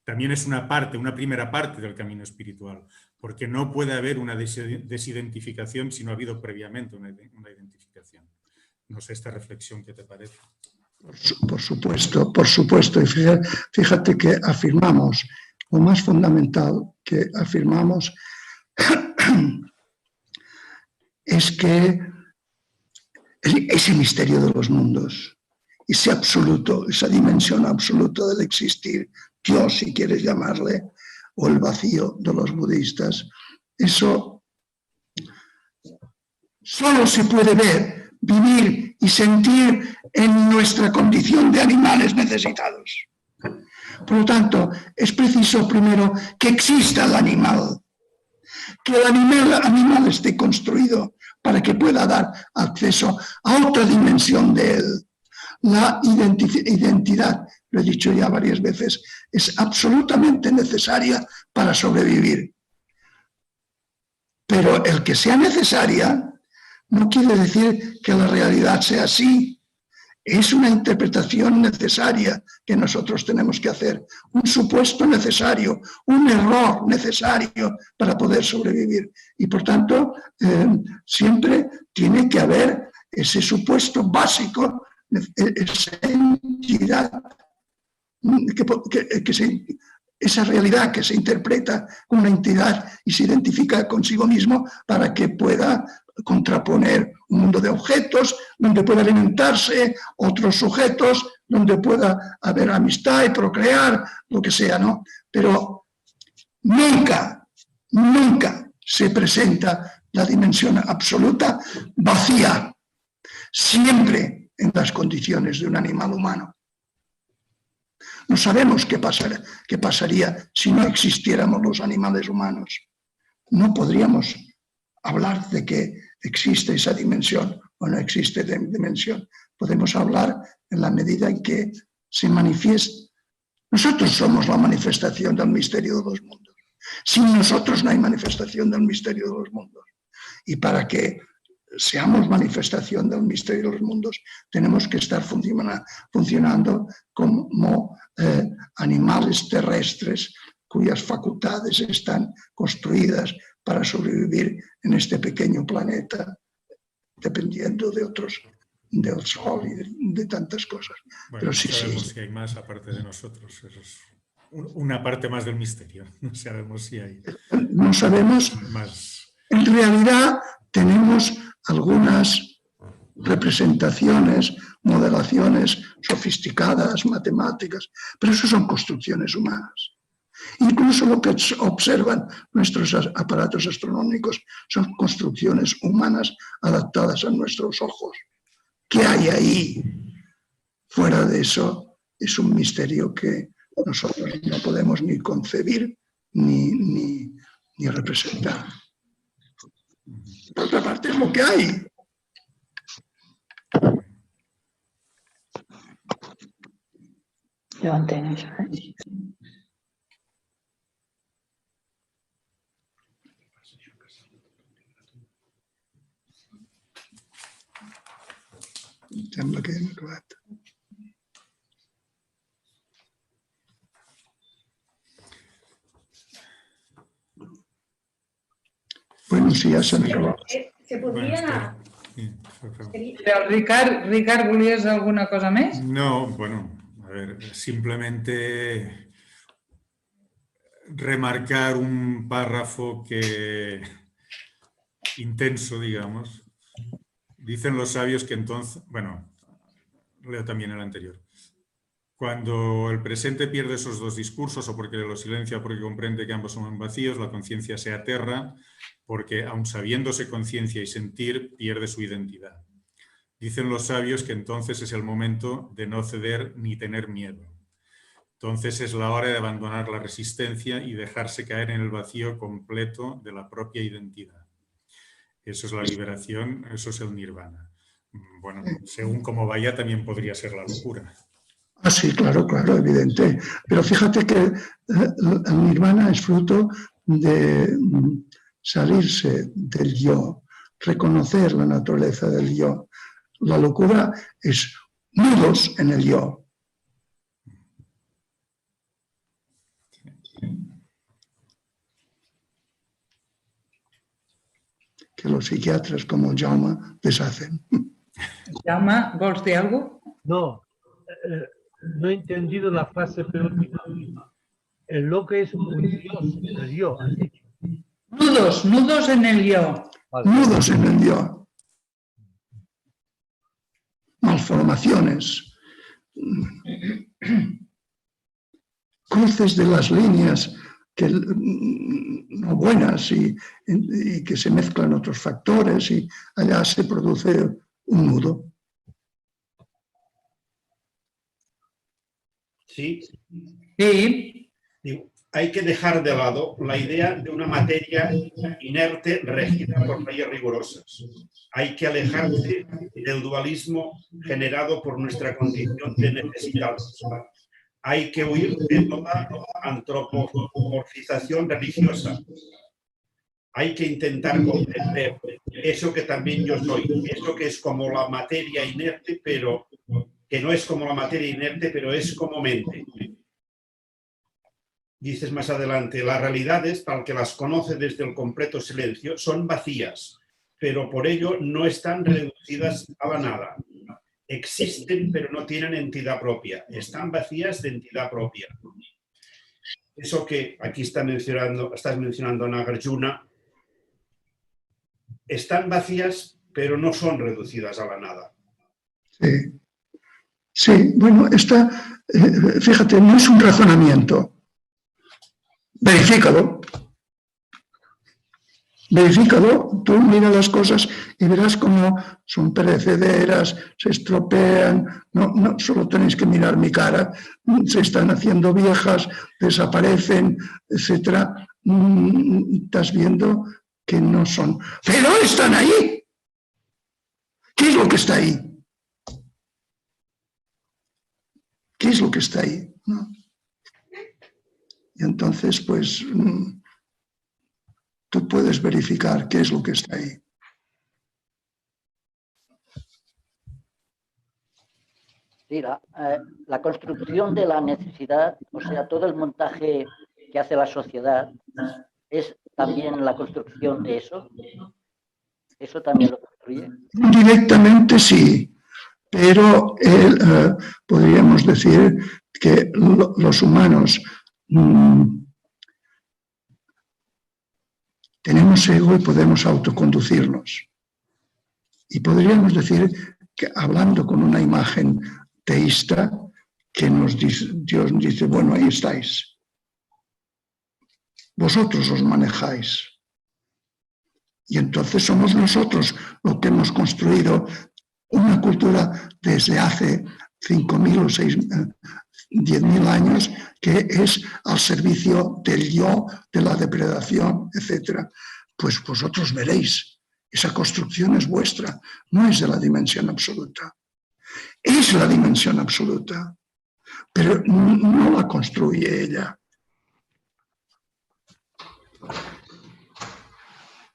También es una primera parte del camino espiritual, porque no puede haber una desidentificación si no ha habido previamente una identificación. No sé esta reflexión, ¿qué te parece? Por supuesto. Y fíjate que afirmamos, lo más fundamental que afirmamos es que ese misterio de los mundos, ese absoluto, esa dimensión absoluta del existir, Dios, si quieres llamarle, o el vacío de los budistas, eso solo se puede ver, vivir y sentir en nuestra condición de animales necesitados. Por lo tanto, es preciso primero que exista el animal, que el animal esté construido para que pueda dar acceso a otra dimensión de él. La identidad, lo he dicho ya varias veces, es absolutamente necesaria para sobrevivir. Pero el que sea necesaria no quiere decir que la realidad sea así. Es una interpretación necesaria que nosotros tenemos que hacer, un supuesto necesario, un error necesario para poder sobrevivir. Y por tanto, siempre tiene que haber ese supuesto básico, esa entidad, esa realidad que se interpreta como una entidad y se identifica consigo mismo para que pueda contraponer un mundo de objetos donde pueda alimentarse otros sujetos, donde pueda haber amistad y procrear, lo que sea, ¿no? Pero nunca se presenta la dimensión absoluta vacía, siempre en las condiciones de un animal humano. No sabemos qué pasaría si no existiéramos los animales humanos. No podríamos hablar de que existe esa dimensión o no existe dimensión. Podemos hablar en la medida en que se manifiesta. Nosotros somos la manifestación del misterio de los mundos. Sin nosotros no hay manifestación del misterio de los mundos. Y para que seamos manifestación del misterio de los mundos, tenemos que estar funcionando como animales terrestres cuyas facultades están construidas para sobrevivir en este pequeño planeta, dependiendo del sol y de tantas cosas. Bueno, pero sí, sabemos que hay más aparte de nosotros. una parte más del misterio. No sabemos si hay. No sabemos. Más. En realidad tenemos algunas representaciones, modelaciones sofisticadas, matemáticas, pero eso son construcciones humanas. Incluso lo que observan nuestros aparatos astronómicos son construcciones humanas adaptadas a nuestros ojos. ¿Qué hay ahí? Fuera de eso es un misterio que nosotros no podemos ni concebir ni representar. Por otra parte es lo que hay. Levanten. Sembla que hem acabat. Bueno, sí, ja s'han acabat. Se podria... Pero, Ricard, ¿volías alguna cosa más? No, bueno, a ver, simplemente remarcar un párrafo intenso, digamos. Dicen los sabios que entonces, bueno, leo también el anterior. Cuando el presente pierde esos dos discursos, o porque lo silencia o porque comprende que ambos son vacíos, la conciencia se aterra, porque aun sabiéndose conciencia y sentir, pierde su identidad. Dicen los sabios que entonces es el momento de no ceder ni tener miedo. Entonces es la hora de abandonar la resistencia y dejarse caer en el vacío completo de la propia identidad. Eso es la liberación, eso es el nirvana. Bueno, según cómo vaya, también podría ser la locura. Ah, sí, claro, claro, evidente. Pero fíjate que el nirvana es fruto de salirse del yo, reconocer la naturaleza del yo. La locura es nudos en el yo. Que los psiquiatras como Jaume deshacen. Jaume, ¿vols dir algo? No, no he entendido la frase penúltima. El loco es un dios, el yo, has dicho. Nudos en el yo. Vale. Nudos en el yo. Malformaciones. Cruces de las líneas no buenas y que se mezclan otros factores y allá se produce un nudo. Sí. Sí. Hay que dejar de lado la idea de una materia inerte regida por leyes rigurosas. Hay que alejarse del dualismo generado por nuestra condición de necesitados. Hay que huir de toda antropomorfización religiosa. Hay que intentar comprender eso que también yo soy, eso que es como la materia inerte, pero que no es como la materia inerte, pero es como mente. Dices más adelante, las realidades, para el que las conoce desde el completo silencio, son vacías, pero por ello no están reducidas a la nada. Existen, pero no tienen entidad propia. Están vacías de entidad propia. Eso que aquí estás mencionando Nagarjuna, están vacías, pero no son reducidas a la nada. Sí, sí, bueno, fíjate, no es un razonamiento. Verifícalo. Verifícalo, tú mira las cosas y verás cómo son perecederas, se estropean, no solo tenéis que mirar mi cara, se están haciendo viejas, desaparecen, etc. Estás viendo que no son, pero están ahí. ¿Qué es lo que está ahí? ¿Qué es lo que está ahí? ¿No? Y entonces, pues, tú puedes verificar qué es lo que está ahí. Sí, la construcción de la necesidad, o sea, todo el montaje que hace la sociedad, es también la construcción de eso. ¿Eso también lo construye? Directamente sí, pero podríamos decir que los humanos tenemos ego y podemos autoconducirnos. Y podríamos decir que, hablando con una imagen teísta, que Dios nos dice, bueno, ahí estáis. Vosotros os manejáis. Y entonces somos nosotros los que hemos construido una cultura desde hace 5.000 o 10.000 años que es al servicio del yo, de la depredación, etc. Pues vosotros veréis, esa construcción es vuestra, no es de la dimensión absoluta. Es la dimensión absoluta, pero no la construye ella.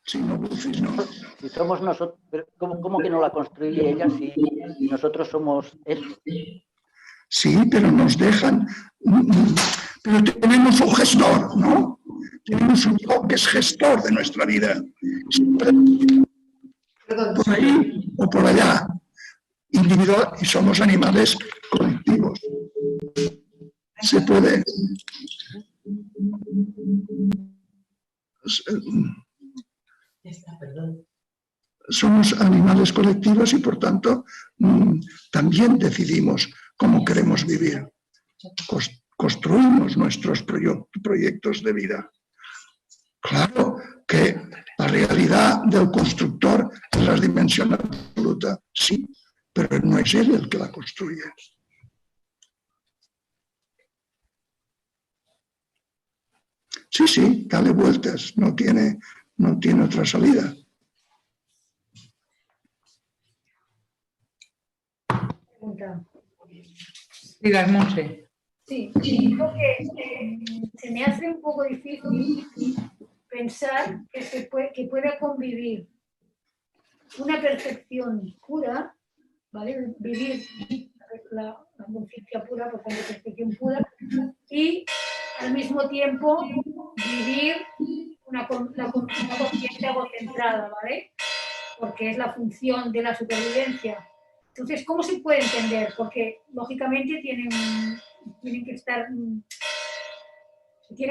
Si no, Lucis, no. Si somos nosotros, ¿cómo que no la construye ella si nosotros somos eso? Sí, pero nos dejan, pero tenemos un gestor, ¿no? Tenemos un yo que es gestor de nuestra vida. Por ahí o por allá, individual, y somos animales colectivos. Se puede. Somos animales colectivos y por tanto también decidimos cómo queremos vivir. Construimos nuestros proyectos de vida. Claro que la realidad del constructor es la dimensión absoluta, sí, pero no es él el que la construye. Sí, sí, dale vueltas, no tiene otra salida. Digas, Monse. Sí, creo que se me hace un poco difícil pensar que pueda convivir una percepción pura, ¿vale? Vivir la conciencia pura, por tanto, percepción pura, y al mismo tiempo vivir una conciencia egocentrada, ¿vale? Porque es la función de la supervivencia. Entonces, ¿cómo se puede entender? Porque, lógicamente, tienen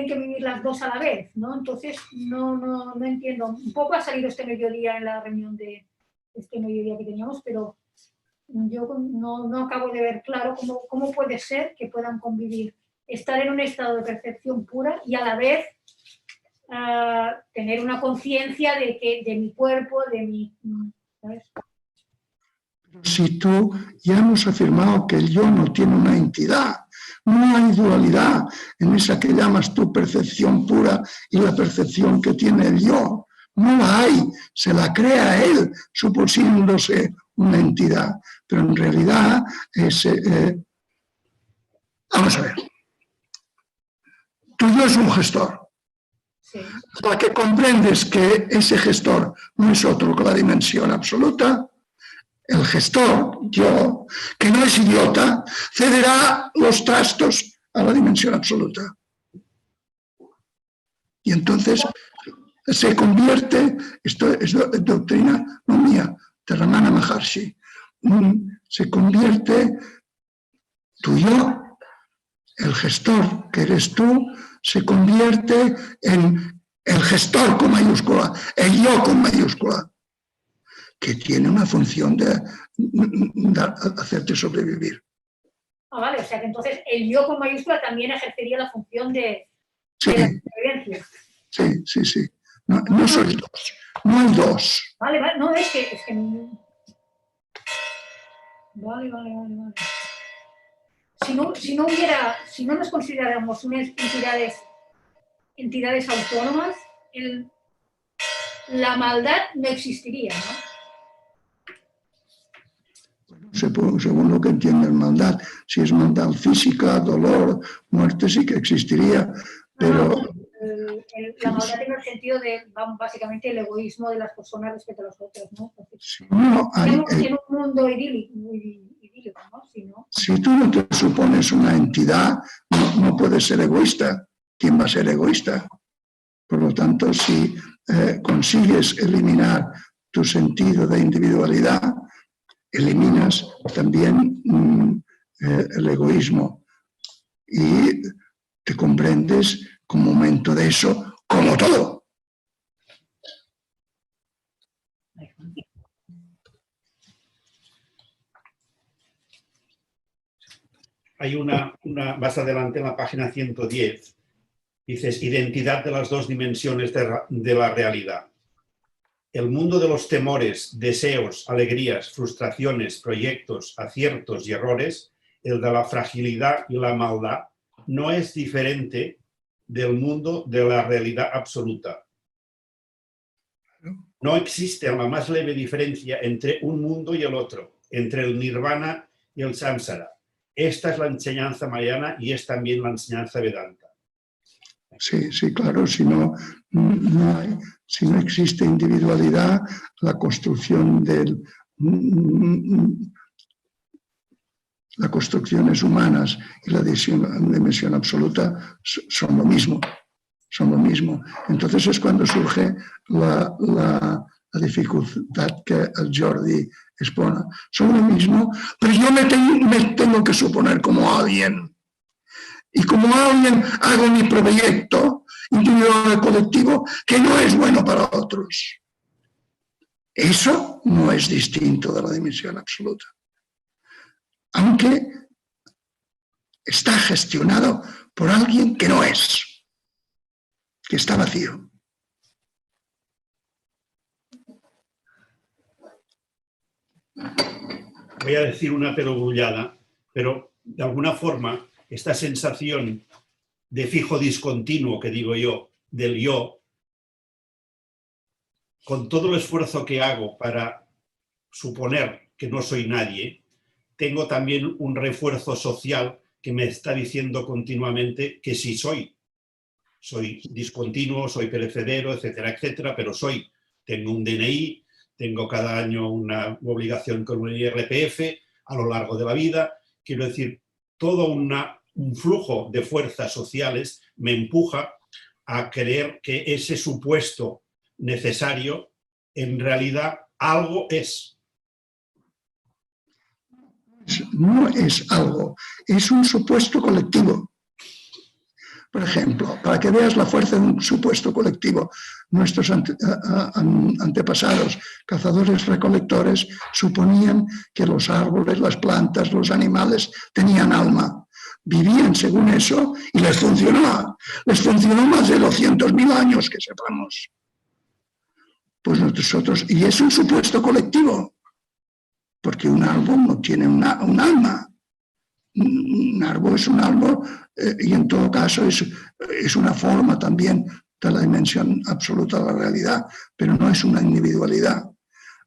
que vivir las dos a la vez, ¿no? Entonces, no entiendo. Un poco ha salido este mediodía en la reunión de este mediodía que teníamos, pero yo no acabo de ver claro cómo puede ser que puedan convivir, estar en un estado de percepción pura y a la vez tener una conciencia de mi cuerpo, de mi... ¿sabes? Si tú ya hemos afirmado que el yo no tiene una entidad, no hay dualidad en esa que llamas tu percepción pura y la percepción que tiene el yo. No la hay, se la crea él, suponiéndose una entidad. Pero en realidad es... vamos a ver. Tu yo es un gestor. Sí. Para que comprendes que ese gestor no es otro que la dimensión absoluta, el gestor, yo, que no es idiota, cederá los trastos a la dimensión absoluta. Y entonces se convierte, esto es doctrina no mía, de Ramana Maharshi, se convierte tu yo, el gestor que eres tú, se convierte en el gestor con mayúscula, el yo con mayúscula, que tiene una función de hacerte sobrevivir. Ah, vale, o sea que entonces el yo con mayúscula también ejercería la función de la supervivencia. Sí. No sois dos, no hay dos. Vale, no, es que... Vale. Si no nos consideráramos unas entidades autónomas, la maldad no existiría, ¿no? Según lo que entienden maldad, si es maldad física, dolor, muerte, sí que existiría, pero... La maldad tiene el sentido de, básicamente, el egoísmo de las personas respecto a los otros, ¿no? Entonces, en un mundo idílico, ¿no? Si tú no te supones una entidad, no puedes ser egoísta. ¿Quién va a ser egoísta? Por lo tanto, si consigues eliminar tu sentido de individualidad, eliminas también el egoísmo. Y te comprendes como momento de eso, como todo. Hay una más adelante en la página 110, dices, identidad de las dos dimensiones de la realidad. El mundo de los temores, deseos, alegrías, frustraciones, proyectos, aciertos y errores, el de la fragilidad y la maldad, no es diferente del mundo de la realidad absoluta. No existe la más leve diferencia entre un mundo y el otro, entre el nirvana y el samsara. Esta es la enseñanza mahayana y es también la enseñanza vedanta. Sí, sí, claro, si no existe individualidad, la construcción las construcciones humanas y la dimensión absoluta son lo mismo. Entonces es cuando surge la dificultad que el Jordi expone. Son lo mismo, pero yo me tengo que suponer como alguien. Y como alguien hago mi proyecto individual y colectivo que no es bueno para otros. Eso no es distinto de la dimensión absoluta. Aunque está gestionado por alguien que no es, que está vacío. Voy a decir una perogrullada, pero de alguna forma esta sensación de fijo discontinuo que digo yo, del yo, con todo el esfuerzo que hago para suponer que no soy nadie, tengo también un refuerzo social que me está diciendo continuamente que sí soy. Soy discontinuo, soy perecedero, etcétera, etcétera, pero soy. Tengo un DNI, tengo cada año una obligación con un IRPF a lo largo de la vida. Quiero decir, todo un flujo de fuerzas sociales me empuja a creer que ese supuesto necesario en realidad algo es. No es algo, es un supuesto colectivo. Por ejemplo, para que veas la fuerza de un supuesto colectivo, nuestros antepasados, cazadores-recolectores, suponían que los árboles, las plantas, los animales tenían alma. Vivían según eso y les funcionó. Les funcionó más de 200.000 años, que sepamos. Pues nosotros, y es un supuesto colectivo. Porque un árbol no tiene un alma. Un árbol es un árbol y en todo caso es una forma también de la dimensión absoluta de la realidad, pero no es una individualidad.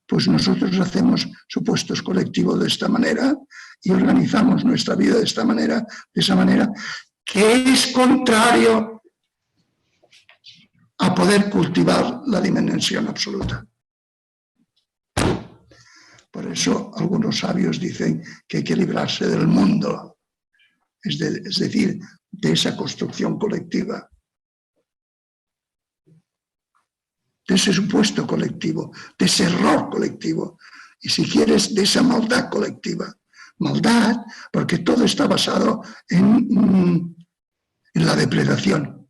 Pues nosotros hacemos supuestos colectivos de esta manera y organizamos nuestra vida de esa manera, que es contrario a poder cultivar la dimensión absoluta. Por eso algunos sabios dicen que hay que librarse del mundo, es decir, de esa construcción colectiva, de ese supuesto colectivo, de ese error colectivo, y si quieres, de esa maldad colectiva. Maldad, porque todo está basado en la depredación.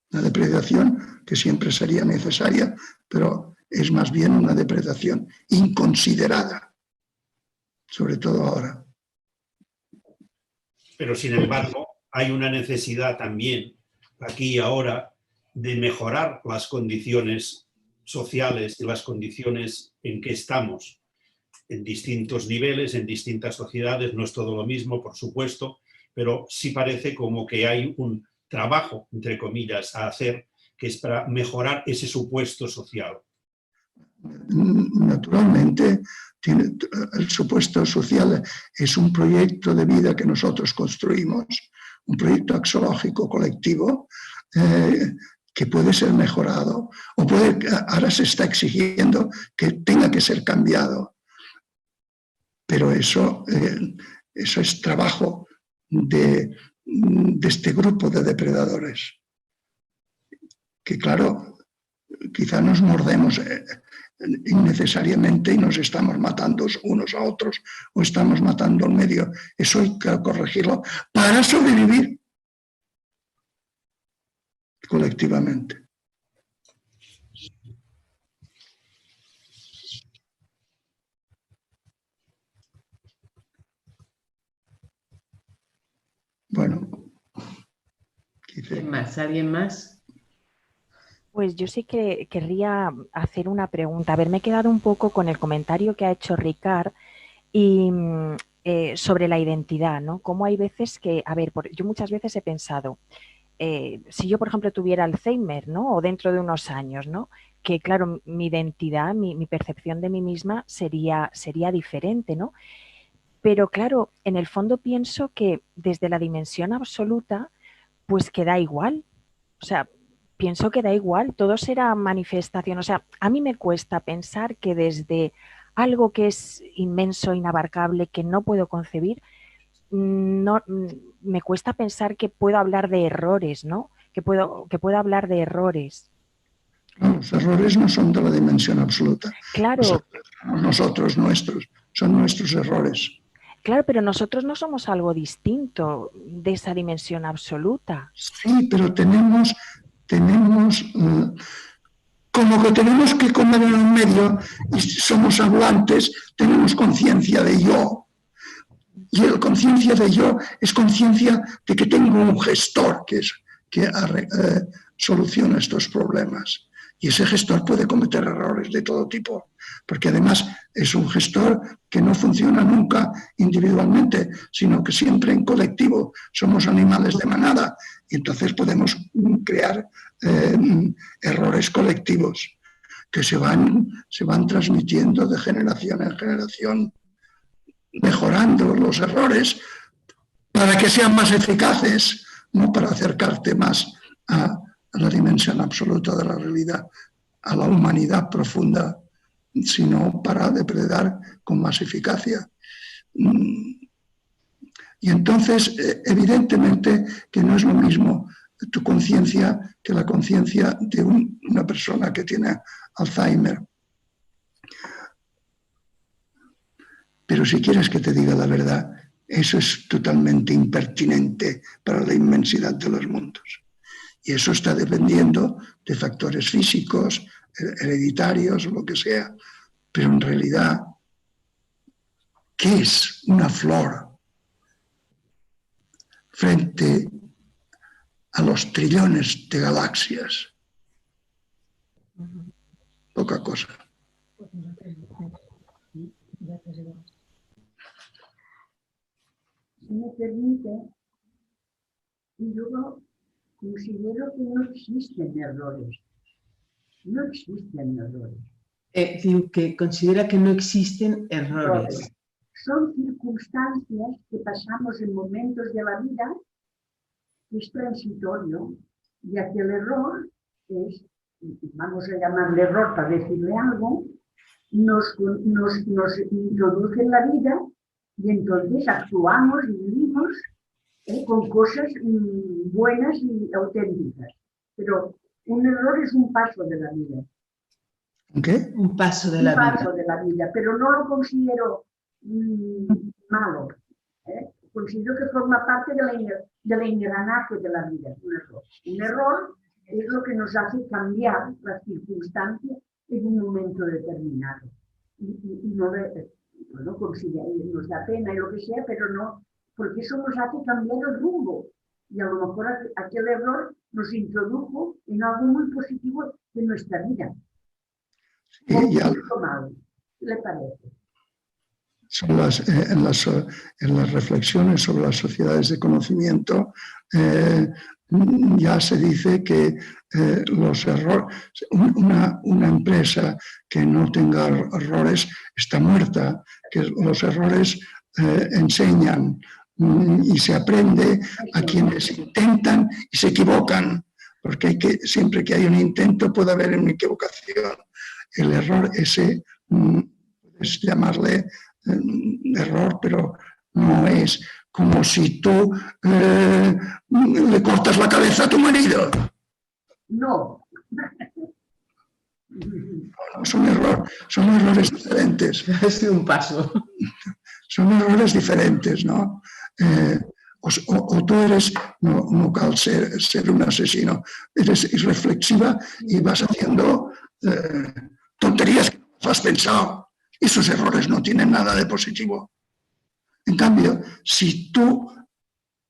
La depredación que siempre sería necesaria, pero es más bien una depredación inconsiderada, sobre todo ahora. Pero sin embargo, hay una necesidad también, aquí y ahora, de mejorar las condiciones sociales y las condiciones en que estamos en distintos niveles, en distintas sociedades. No es todo lo mismo, por supuesto, pero sí parece como que hay un trabajo, entre comillas, a hacer, que es para mejorar ese supuesto social. Naturalmente, el supuesto social es un proyecto de vida que nosotros construimos, un proyecto axiológico colectivo que puede ser mejorado o ahora se está exigiendo que tenga que ser cambiado. Pero eso es trabajo de este grupo de depredadores, que claro, quizá nos mordemos innecesariamente y nos estamos matando unos a otros o estamos matando al medio. Eso hay que corregirlo para sobrevivir colectivamente. Bueno, ¿quién más? ¿Alguien más? Pues yo sí que querría hacer una pregunta. A ver, me he quedado un poco con el comentario que ha hecho Ricard y sobre la identidad, ¿no? Cómo hay veces que, a ver, yo muchas veces he pensado, si yo, por ejemplo, tuviera Alzheimer, ¿no? O dentro de unos años, ¿no? Que, claro, mi identidad, mi percepción de mí misma sería diferente, ¿no? Pero, claro, en el fondo pienso que desde la dimensión absoluta, pues que da igual. O sea, pienso que da igual, todo será manifestación. O sea, a mí me cuesta pensar que desde algo que es inmenso, inabarcable, que no puedo concebir, no, me cuesta pensar que puedo hablar de errores, ¿no? Que puedo hablar de errores. Los errores no son de la dimensión absoluta. Claro. Nosotros, son nuestros errores. Claro, pero nosotros no somos algo distinto de esa dimensión absoluta. Sí, pero tenemos como que tenemos que comer en un medio y somos hablantes, tenemos conciencia de yo. Y la conciencia de yo es conciencia de que tengo un gestor que soluciona estos problemas. Y ese gestor puede cometer errores de todo tipo, porque además es un gestor que no funciona nunca individualmente, sino que siempre en colectivo. Somos animales de manada y entonces podemos crear errores colectivos que se van transmitiendo de generación en generación, mejorando los errores para que sean más eficaces, no para acercarte más a la dimensión absoluta de la realidad, a la humanidad profunda, sino para depredar con más eficacia. Y entonces, evidentemente, que no es lo mismo tu conciencia que la conciencia de una persona que tiene Alzheimer. Pero si quieres que te diga la verdad, eso es totalmente impertinente para la inmensidad de los mundos. Y eso está dependiendo de factores físicos, hereditarios, lo que sea. Pero en realidad, ¿qué es una flor frente a los trillones de galaxias? Poca cosa. Si me permite, yo considero que no existen errores. No existen errores. Que considera que no existen errores. Son circunstancias que pasamos en momentos de la vida que es transitorio, ya que el error es, vamos a llamarle error para decirle algo, nos introduce en la vida y entonces actuamos y vivimos con cosas buenas y auténticas. Pero un error es un paso de la vida. ¿Qué? Un paso de la vida. Un paso de la vida, pero no lo considero malo. Considero que forma parte del engranaje de la vida, un error. Un error es lo que nos hace cambiar las circunstancias en un momento determinado. Y no nos da pena y lo que sea, pero no, porque eso nos hace cambiar el rumbo. Y a lo mejor aquel error nos introdujo en algo muy positivo de nuestra vida. Sí, ¿Qué le parece? En las reflexiones sobre las sociedades de conocimiento ya se dice que los errores, una empresa que no tenga errores está muerta, que los errores enseñan y se aprende a quienes intentan y se equivocan, porque siempre que hay un intento puede haber una equivocación. El error ese, puedes llamarle error, pero no es como si tú le cortas la cabeza a tu marido. No. No, son errores diferentes. Es un paso. Son errores diferentes, ¿no? O tú eres, no cal ser un asesino, eres irreflexiva y vas haciendo tonterías que no has pensado. Esos errores no tienen nada de positivo. En cambio, si tú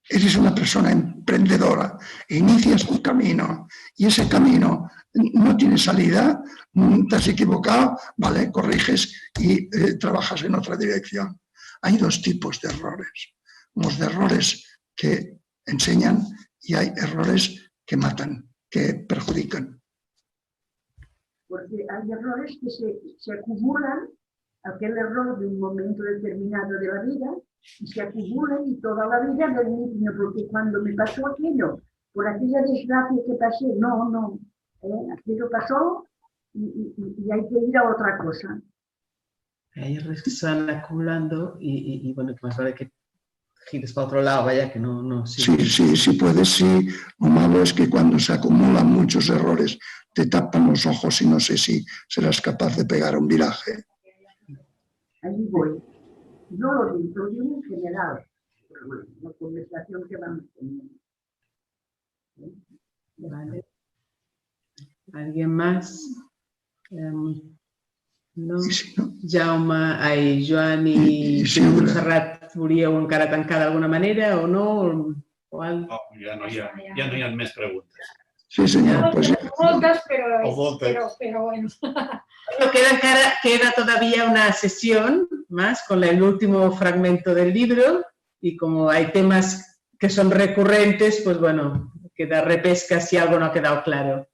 eres una persona emprendedora e inicias un camino y ese camino no tiene salida, te has equivocado, vale, corriges y trabajas en otra dirección. Hay dos tipos de errores. Los de errores que enseñan y hay errores que matan, que perjudican. Porque hay errores que se acumulan, aquel error de un momento determinado de la vida, y se acumulan y toda la vida del niño, porque cuando me pasó aquello, por aquella desgracia que pasé, aquello pasó y hay que ir a otra cosa. Hay errores que se van acumulando y bueno, que más vale que gires para otro lado, vaya, que no. Sí, puedes, sí. Lo malo es que cuando se acumulan muchos errores te tapan los ojos y no sé si serás capaz de pegar un viraje. Allí voy. No lo digo en general, la conversación que vamos teniendo. Vale. ¿Alguien más? No? Sí, no. Jaume, Joan i Montserrat volíeu encara tancar d'alguna manera o no? No, ja no hi ha més preguntes. Sí, señor. Pues, pero bueno. Queda todavía una sesión más con el último fragmento del libro y como hay temas que son recurrentes, pues bueno, queda repesca si algo no ha quedado claro.